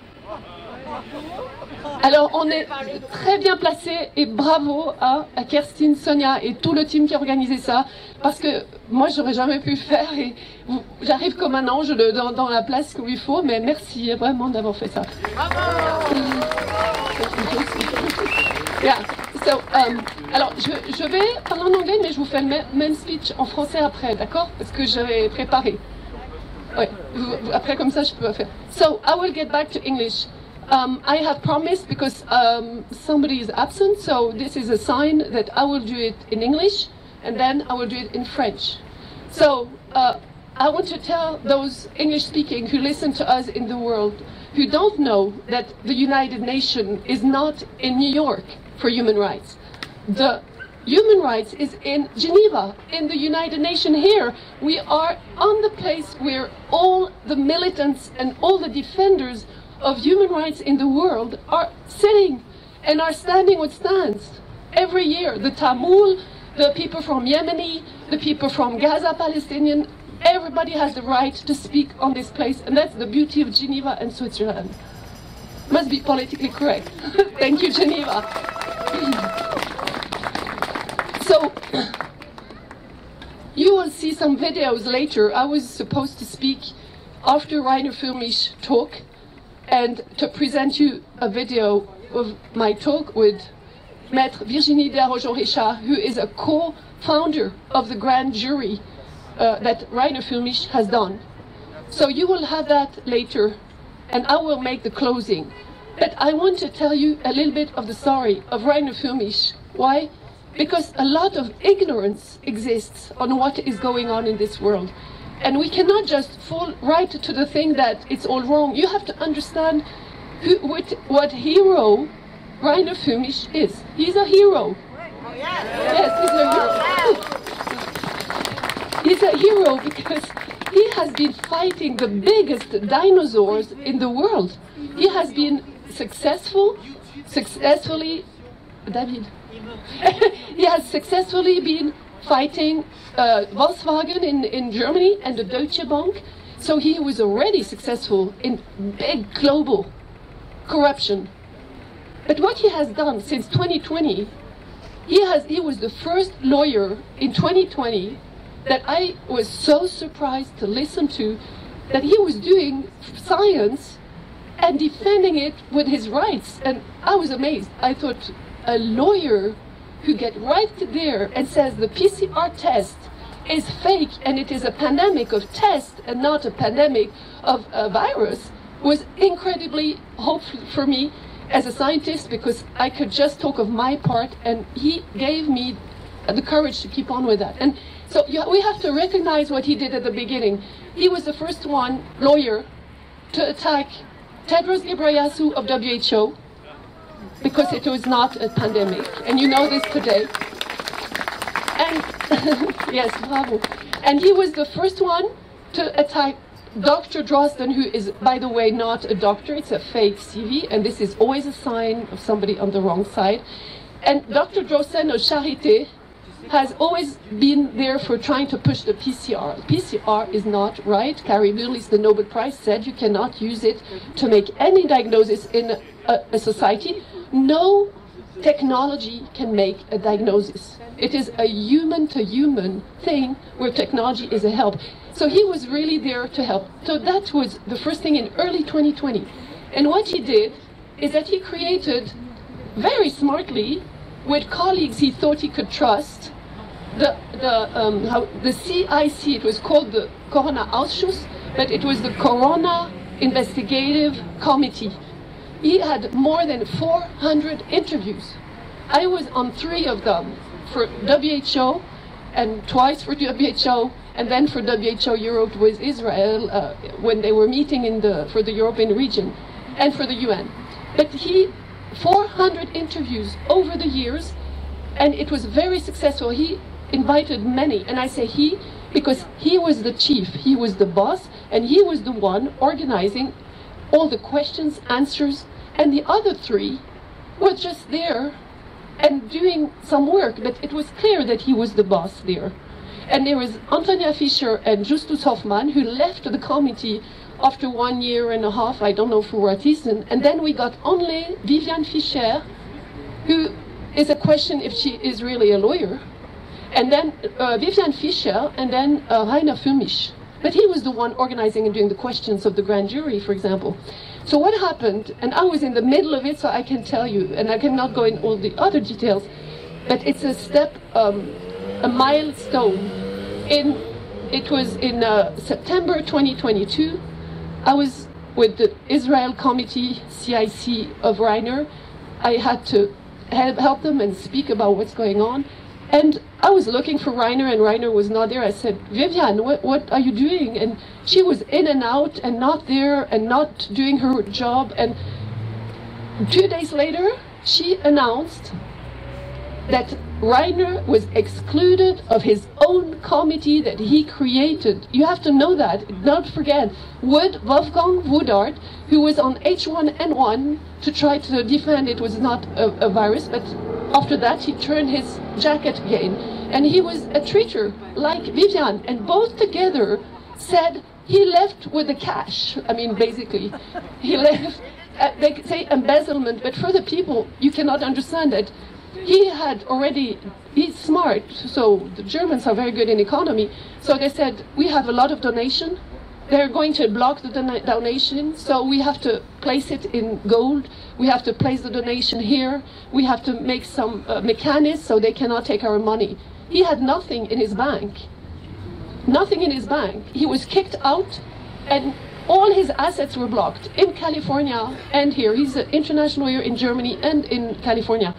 Alors, on est très bien placés et bravo à Kerstin, Sonja et tout le team qui a organisé ça, parce que moi, j'aurais jamais pu le faire et j'arrive comme un ange dans la place où il faut, mais merci vraiment d'avoir fait ça. Yeah. So, alors, je vais parler en anglais, mais je vous fais le même speech en français après, d'accord? Parce que j'avais préparé. Ouais, après, comme ça, je peux faire. So, I will get back to English. I have promised because somebody is absent, so this is a sign that I will do it in English and then I will do it in French. So I want to tell those English speaking who listen to us in the world who don't know that the United Nations is not in New York for human rights. The human rights is in Geneva, in the United Nations here. We are on the place where all the militants and all the defenders of human rights in the world are sitting and are standing with stands every year. The Tamil, the people from Yemeni, the people from Gaza, Palestinian, everybody has the right to speak on this place, and that's the beauty of Geneva and Switzerland. Must be politically correct. Thank you, Geneva. So, you will see some videos later. I was supposed to speak after Reiner Füllmich talk, and to present you a video of my talk with Maître Virginie Desarrojo-Richard, who is a co-founder of the grand jury that Reiner Füllmich has done. So you will have that later, and I will make the closing. But I want to tell you a little bit of the story of Reiner Füllmich. Why? Because a lot of ignorance exists on what is going on in this world. And we cannot just fall right to the thing that it's all wrong. You have to understand what hero Reiner Füllmich is. He's a hero. Yes, he's a hero. He's a hero because he has been fighting the biggest dinosaurs in the world. He has been successfully, David. He has successfully been fighting Volkswagen in Germany and the Deutsche Bank. So he was already successful in big global corruption. But what he has done since 2020, he was the first lawyer in 2020 that I was so surprised to listen to, that he was doing science and defending it with his rights. And I was amazed. I thought, a lawyer who get right there and says the PCR test is fake and it is a pandemic of tests and not a pandemic of a virus was incredibly hopeful for me as a scientist, because I could just talk of my part, and he gave me the courage to keep on with that. And so we have to recognize what he did at the beginning. He was the first lawyer to attack Tedros Ghebreyesus of WHO, because it was not a pandemic, and you know this today. And yes, bravo. And he was the first one to attack Dr. Drosten, who is, by the way, not a doctor, it's a fake CV, and this is always a sign of somebody on the wrong side. And Dr. Drosten of Charité has always been there for trying to push the PCR. PCR is not right. Carrie Lillis, the Nobel Prize, said you cannot use it to make any diagnosis in a society. No technology can make a diagnosis. It is a human-to-human thing where technology is a help. So he was really there to help. So that was the first thing in early 2020. And what he did is that he created, very smartly, with colleagues he thought he could trust, the CIC, it was called the Corona Ausschuss, but it was the Corona Investigative Committee. He had more than 400 interviews. I was on 3 of them, for WHO, and twice for WHO, and then for WHO Europe with Israel, when they were meeting for the European region, and for the UN. But 400 interviews over the years, and it was very successful. He invited many, and I say he, because he was the chief, he was the boss, and he was the one organizing all the questions, answers, and the other 3 were just there and doing some work, but it was clear that he was the boss there. And there was Antonia Fischer and Justus Hoffmann, who left the committee after 1 year and a half, I don't know for what reason. And then we got only Viviane Fischer, who is a question if she is really a lawyer. And then Viviane Fischer, and then Reiner Füllmich. But he was the one organizing and doing the questions of the grand jury, for example. So what happened, and I was in the middle of it, so I can tell you, and I cannot go in all the other details, but it's a step, a milestone. It was in September 2022. I was with the Israel Committee, CIC of Reiner. I had to help them and speak about what's going on. And I was looking for Reiner, and Reiner was not there. I said, Viviane, what are you doing? And she was in and out and not there and not doing her job. And 2 days later, she announced that Reiner was excluded of his own committee that he created. You have to know that, not forget. Wolfgang Woodard, who was on H1N1 to try to defend it was not a virus, but after that he turned his jacket again. And he was a traitor, like Viviane, and both together said he left with the cash. I mean, basically, he left, they say embezzlement, but for the people, you cannot understand it. He had already, he's smart, so the Germans are very good in economy, so they said, we have a lot of donation, they're going to block the donation, so we have to place it in gold, we have to place the donation here, we have to make some mechanisms so they cannot take our money. He had nothing in his bank. Nothing in his bank. He was kicked out, and all his assets were blocked in California and here. He's an international lawyer in Germany and in California.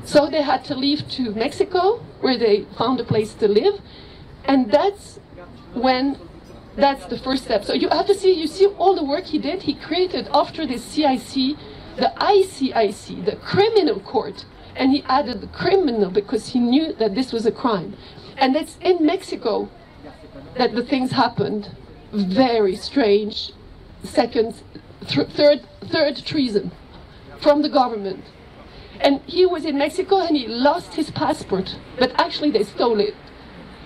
So they had to leave to Mexico, where they found a place to live. And that's the first step. So you have to see, you see all the work he did. He created, after the CIC, the ICIC, the criminal court. And he added the criminal because he knew that this was a crime. And it's in Mexico that the things happened. Very strange. Third treason from the government. And he was in Mexico and he lost his passport, but actually they stole it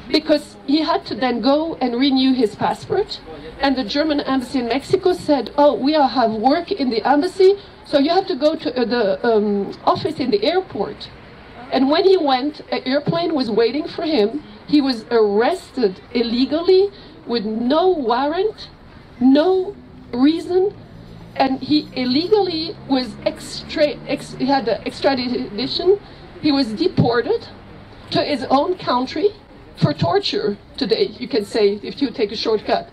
because he had to then go and renew his passport. And the German embassy in Mexico said, oh, we have work in the embassy, so you have to go to the office in the airport. And when he went, an airplane was waiting for him. He was arrested illegally with no warrant, no reason. And he illegally was he had the extradition. He was deported to his own country for torture today, you can say, if you take a shortcut.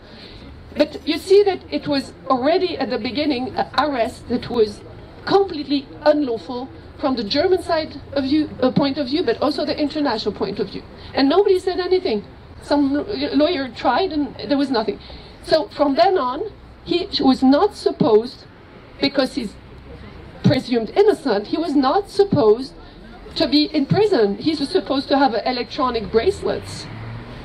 But you see that it was already at the beginning an arrest that was completely unlawful from the German side of view, point of view, but also the international point of view. And nobody said anything. Some lawyer tried and there was nothing. So from then on, he was not supposed, because he's presumed innocent, he was not supposed to be in prison. He was supposed to have electronic bracelets,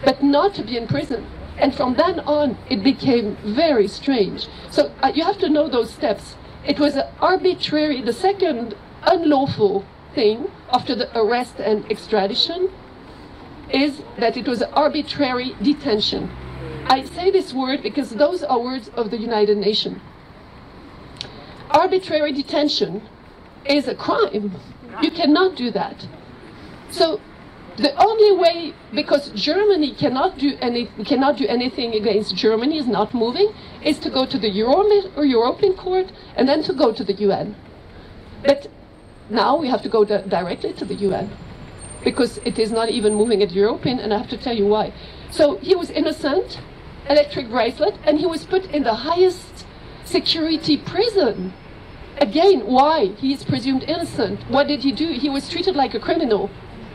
but not to be in prison. And from then on, it became very strange. So you have to know those steps. It was an arbitrary, the second unlawful thing after the arrest and extradition is that it was an arbitrary detention. I say this word because those are words of the United Nations. Arbitrary detention is a crime. You cannot do that. So the only way, because Germany cannot do anything against Germany, is not moving, is to go to the European Court and then to go to the UN. But now we have to go directly to the UN because it is not even moving at European, and I have to tell you why. So he was innocent, electric bracelet, and he was put in the highest security prison. Again, why? He is presumed innocent. What did he do? He was treated like a criminal,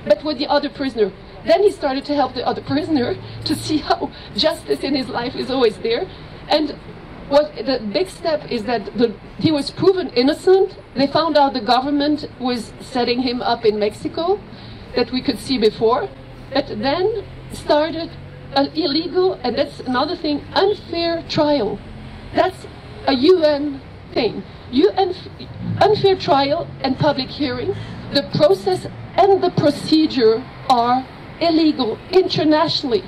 but with the other prisoner. Then he started to help the other prisoner to see how justice in his life is always there. And what the big step is that he was proven innocent. They found out the government was setting him up in Mexico, that we could see before. But then started an illegal, and that's another thing, unfair trial. That's a UN thing. Unfair trial and public hearing. The process and the procedure are illegal internationally.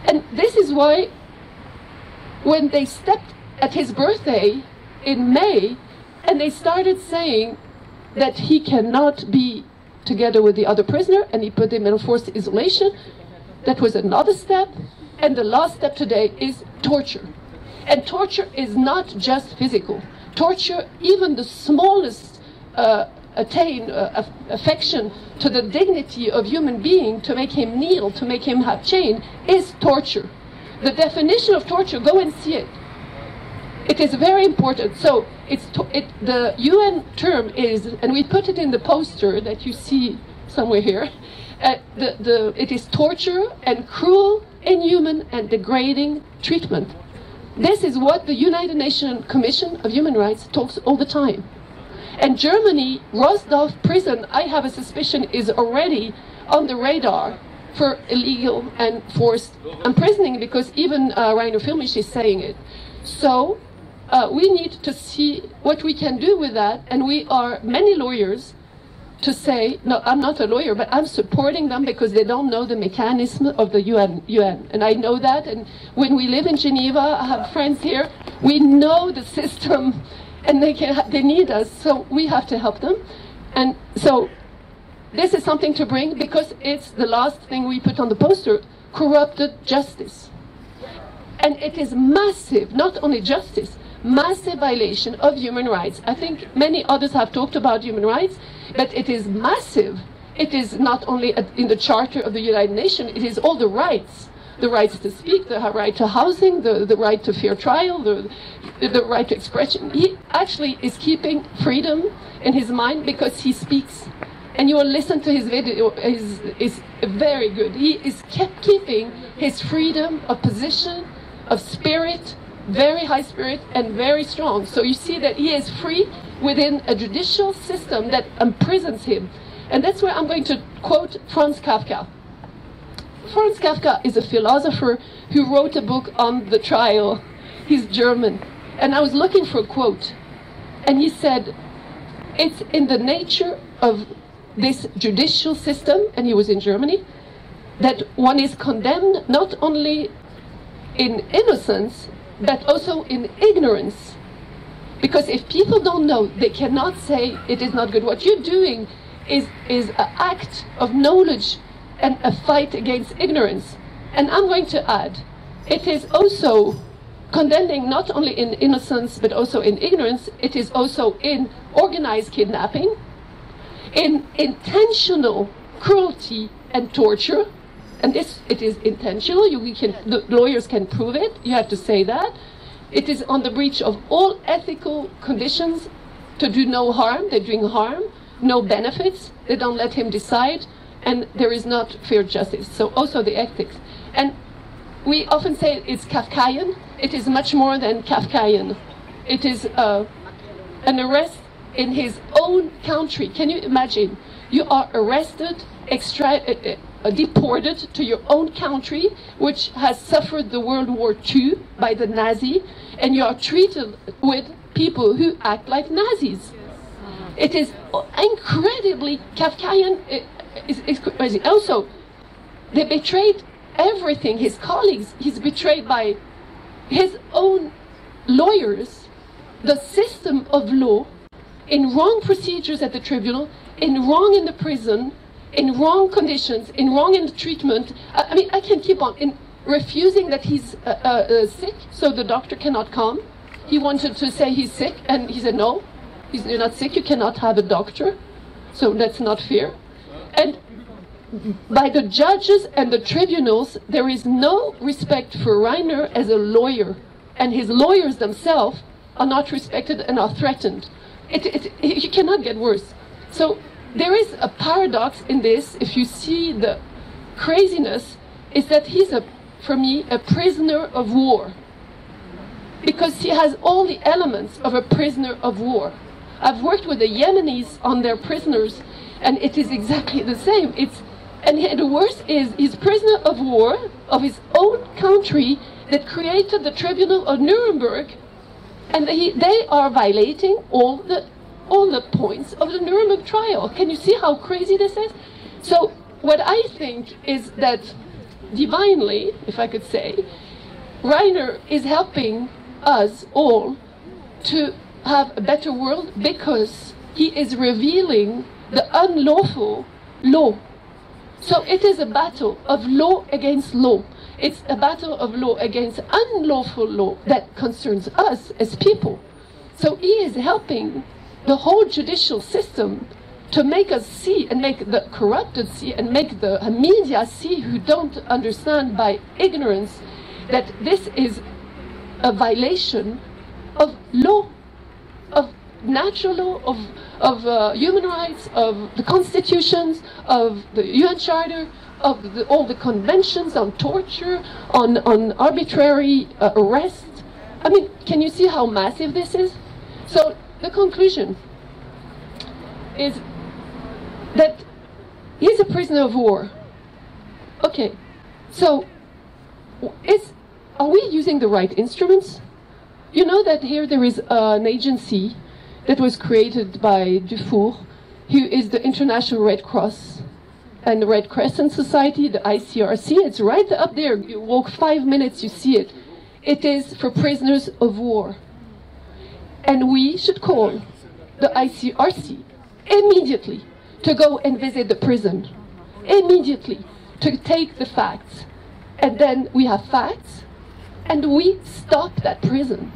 And this is why when they stepped at his birthday in May, and they started saying that he cannot be together with the other prisoner, and he put him in forced isolation. That was another step. And the last step today is torture. And torture is not just physical. Torture, even the smallest affection to the dignity of human being, to make him kneel, to make him have chain, is torture. The definition of torture, go and see it. It is very important. So the UN term is, and we put it in the poster that you see somewhere here, it is torture and cruel, inhuman and degrading treatment. This is what the United Nations Commission of Human Rights talks all the time. And Germany, Rosdorf prison, I have a suspicion, is already on the radar for illegal and forced imprisoning, because even Reiner Füllmich is saying it. So we need to see what we can do with that, and we are many lawyers to say, no, I'm not a lawyer, but I'm supporting them because they don't know the mechanism of the UN. And I know that, and when we live in Geneva, I have friends here, we know the system, and they need us, so we have to help them. And so this is something to bring, because it's the last thing we put on the poster, corrupted justice. And it is massive, not only justice, massive violation of human rights. I think many others have talked about human rights, but it is massive. It is not only in the Charter of the United Nations, it is all the rights. The rights to speak, the right to housing, the right to fair trial, the right to expression. He actually is keeping freedom in his mind because he speaks. And you will listen to his video, is very good. He is keeping his freedom of position, of spirit, very high spirit and very strong. So you see that he is free within a judicial system that imprisons him. And that's where I'm going to quote Franz Kafka. Franz Kafka is a philosopher who wrote a book on the trial. He's German. And I was looking for a quote. And he said, it's in the nature of this judicial system, and he was in Germany, that one is condemned not only in innocence, but also in ignorance. Because if people don't know, they cannot say it is not good. What you're doing is an act of knowledge and a fight against ignorance. And I'm going to add, it is also condemning not only in innocence, but also in ignorance. It is also in organized kidnapping, in intentional cruelty and torture. And this, it is intentional. The lawyers can prove it. You have to say that. It is on the breach of all ethical conditions to do no harm. They're doing harm, no benefits. They don't let him decide, and there is not fair justice. So also the ethics. And we often say it's Kafkaian. It is much more than Kafkaian. It is an arrest in his own country. Can you imagine? You are arrested, deported to your own country, which has suffered the World War II by the Nazi, and you are treated with people who act like Nazis. It is incredibly Kafkaian. It's crazy. Also, they betrayed everything. His colleagues, he's betrayed by his own lawyers, the system of law, in wrong procedures at the tribunal, in wrong in the prison, in wrong conditions, in wrong in the treatment. I mean, I can keep on. In refusing that he's sick, so the doctor cannot come. He wanted to say he's sick, and he said, no, you're not sick, you cannot have a doctor. So that's not fair. And by the judges and the tribunals, there is no respect for Reiner as a lawyer. And his lawyers themselves are not respected and are threatened. You cannot get worse. So there is a paradox in this. If you see the craziness, is that he's, for me, a prisoner of war. Because he has all the elements of a prisoner of war. I've worked with the Yemenis on their prisoners, and it is exactly the same. And the worst is he's prisoner of war of his own country that created the Tribunal of Nuremberg, and they are violating all the points of the Nuremberg trial. Can you see how crazy this is? So what I think is that divinely, if I could say, Reiner is helping us all to have a better world, because he is revealing the unlawful law. So it is a battle of law against law. It's a battle of law against unlawful law that concerns us as people. So he is helping the whole judicial system to make us see, and make the corrupted see, and make the media see, who don't understand by ignorance, that this is a violation of law, of natural law, of human rights, of the constitutions, of the UN Charter, of all the conventions on torture, on arbitrary arrest. I mean, can you see how massive this is? So the conclusion is that he's a prisoner of war. Okay, so are we using the right instruments? You know that here there is an agency that was created by Dufour, who is the International Red Cross and the Red Crescent Society, the ICRC. It's right up there. You walk 5 minutes, you see it. It is for prisoners of war. And we should call the ICRC immediately to go and visit the prison, immediately to take the facts. And then we have facts, and we stop that prison.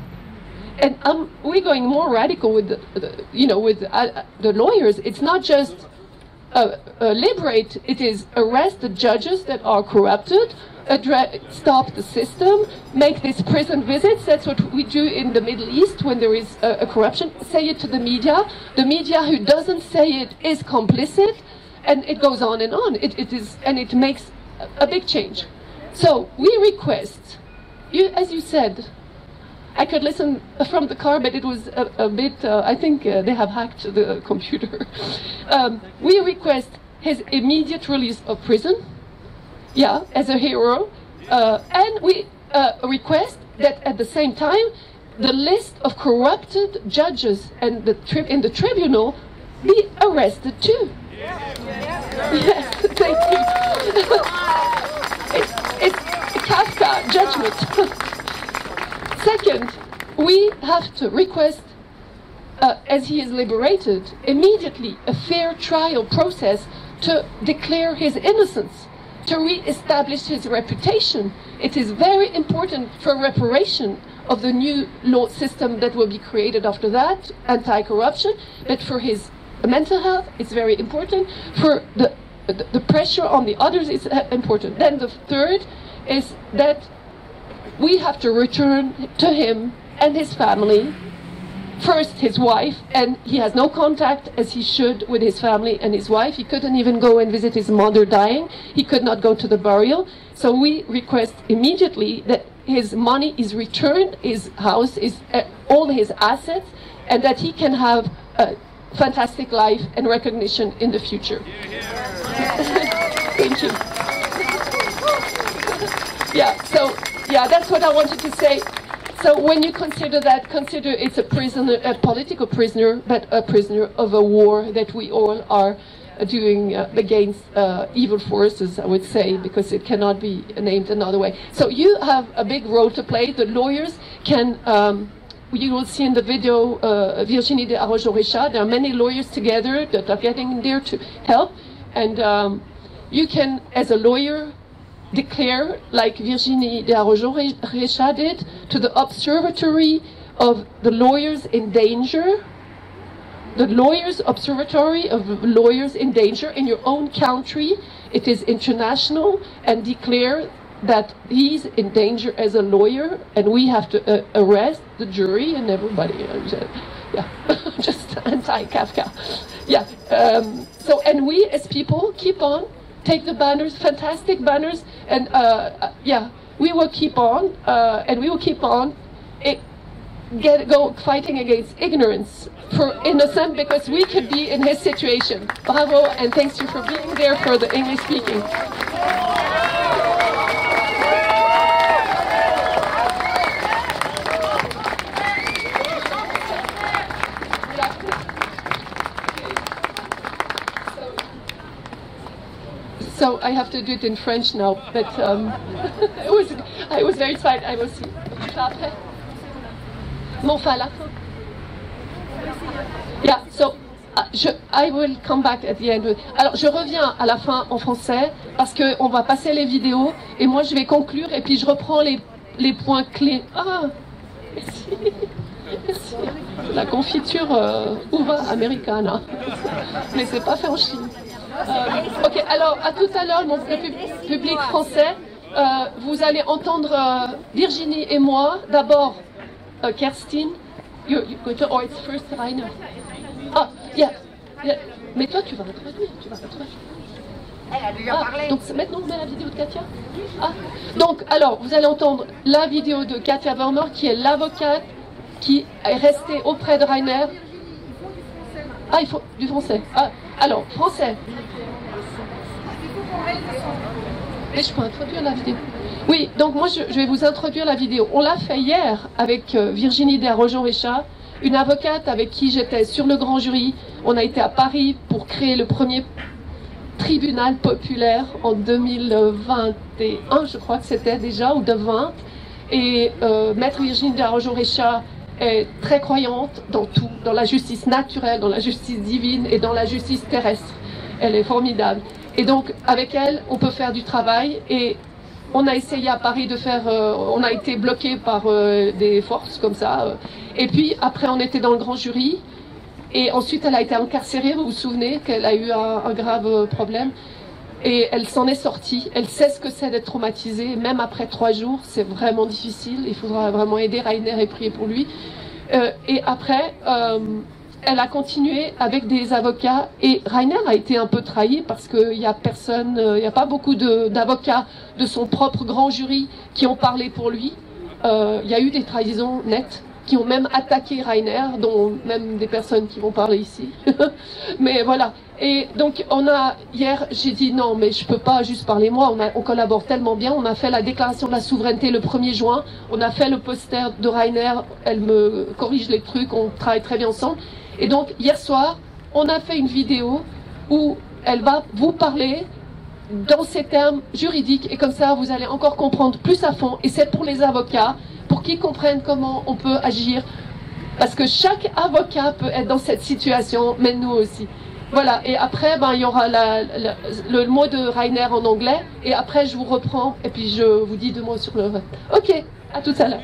And we're going more radical with the lawyers. It's not just liberate, it is arrest the judges that are corrupted, stop the system, make these prison visits. That's what we do in the Middle East when there is a corruption. Say it to the media. The media who doesn't say it is complicit, and it goes on and on. It makes a big change. So we request, as you said, I could listen from the car, but it was a bit, I think they have hacked the computer. We request his immediate release of prison, as a hero, and we request that at the same time, the list of corrupted judges and in the tribunal be arrested too. Yes, thank you. It's a Kafka judgment. Second, we have to request, as he is liberated, immediately a fair trial process to declare his innocence, to re-establish his reputation. It is very important for reparation of the new law system that will be created after that, anti-corruption, but for his mental health, it's very important. For the pressure on the others is important. Then the third is that we have to return to him and his family, first his wife, and he has no contact as he should with his family and his wife. He couldn't even go and visit his mother dying. He could not go to the burial. So we request immediately that his money is returned, his house, all his assets, and that he can have a fantastic life and recognition in the future. Thank you. That's what I wanted to say. So when you consider that, consider it's a prisoner, a political prisoner, but a prisoner of a war that we all are doing against evil forces, I would say, because it cannot be named another way. So you have a big role to play. The lawyers can, you will see in the video, Virginie de Arajo-Richard, there are many lawyers together that are getting there to help. And you can, as a lawyer, declare, like Virginie de Arajo-Richard did, to the Observatory of the Lawyers in Danger, the Lawyers Observatory of Lawyers in Danger in your own country. It is international, and declare that he's in danger as a lawyer, and we have to arrest the jury and everybody. Just anti-Kafka. And we as people keep on. Take the banners, fantastic banners, and we will keep on, and we will keep on go fighting against ignorance for innocent, because we could be in his situation. Bravo, and thanks you for being there for the English speaking. So I have to do it in French now, but I was very excited. I was Mais on fait à la fin. Yeah, so, I will come back at the end. Alors, je reviens à la fin en français parce qu'on va passer les vidéos et moi je vais conclure et puis je reprends les points clés. Ah, merci. Merci. La confiture uva americana. Mais c'est pas fait en Chine. Ok, alors à tout à l'heure, mon public français. Vous allez entendre Virginie et moi. D'abord, Kerstin. Oh, it's first Reiner. Ah, yeah. Mais toi, tu vas introduire. Elle a déjà parlé. Donc maintenant, on met la vidéo de Katia. Ah, donc, alors, vous allez entendre la vidéo de Katia Werner, qui est l'avocate qui est restée auprès de Reiner. Ah, il faut du français. Ah, alors, français. Mais je peux introduire la vidéo. Oui, donc moi je vais vous introduire la vidéo. On l'a fait hier avec Virginie Desarrojon-Réchat, une avocate avec qui j'étais sur le grand jury. On a été à Paris pour créer le premier tribunal populaire en 2021, je crois que c'était déjà, ou de 20. Et maître Virginie Desarrojon-Réchat est très croyante dans tout, dans la justice naturelle, dans la justice divine et dans la justice terrestre. Elle est formidable. Et donc, avec elle, on peut faire du travail. Et on a essayé à Paris de faire... on a été bloqué par des forces comme ça. Et puis, après, on était dans le grand jury. Et ensuite, elle a été incarcérée. Vous vous souvenez qu'elle a eu un grave problème. Et elle s'en est sortie. Elle sait ce que c'est d'être traumatisée. Même après 3 jours, c'est vraiment difficile. Il faudra vraiment aider Reiner et prier pour lui. Et après... elle a continué avec des avocats et Reiner a été un peu trahi parce qu'il n'y a personne, il n'y a pas beaucoup d'avocats de son propre grand jury qui ont parlé pour lui. Il y a eu des trahisons nettes qui ont même attaqué Reiner, dont même des personnes qui vont parler ici. Mais voilà. Et donc hier j'ai dit non mais je peux pas juste parler moi, on collabore tellement bien, on a fait la déclaration de la souveraineté le 1er juin, on a fait le poster de Reiner, elle me corrige les trucs, on travaille très bien ensemble. Et donc, hier soir, on a fait une vidéo où elle va vous parler dans ces termes juridiques. Et comme ça, vous allez encore comprendre plus à fond. Et c'est pour les avocats, pour qu'ils comprennent comment on peut agir. Parce que chaque avocat peut être dans cette situation, mais nous aussi. Voilà. Et après, il y aura le mot de Reiner en anglais. Et après, je vous reprends. Et puis, je vous dis 2 mots sur le reste. Ok, à tout à l'heure.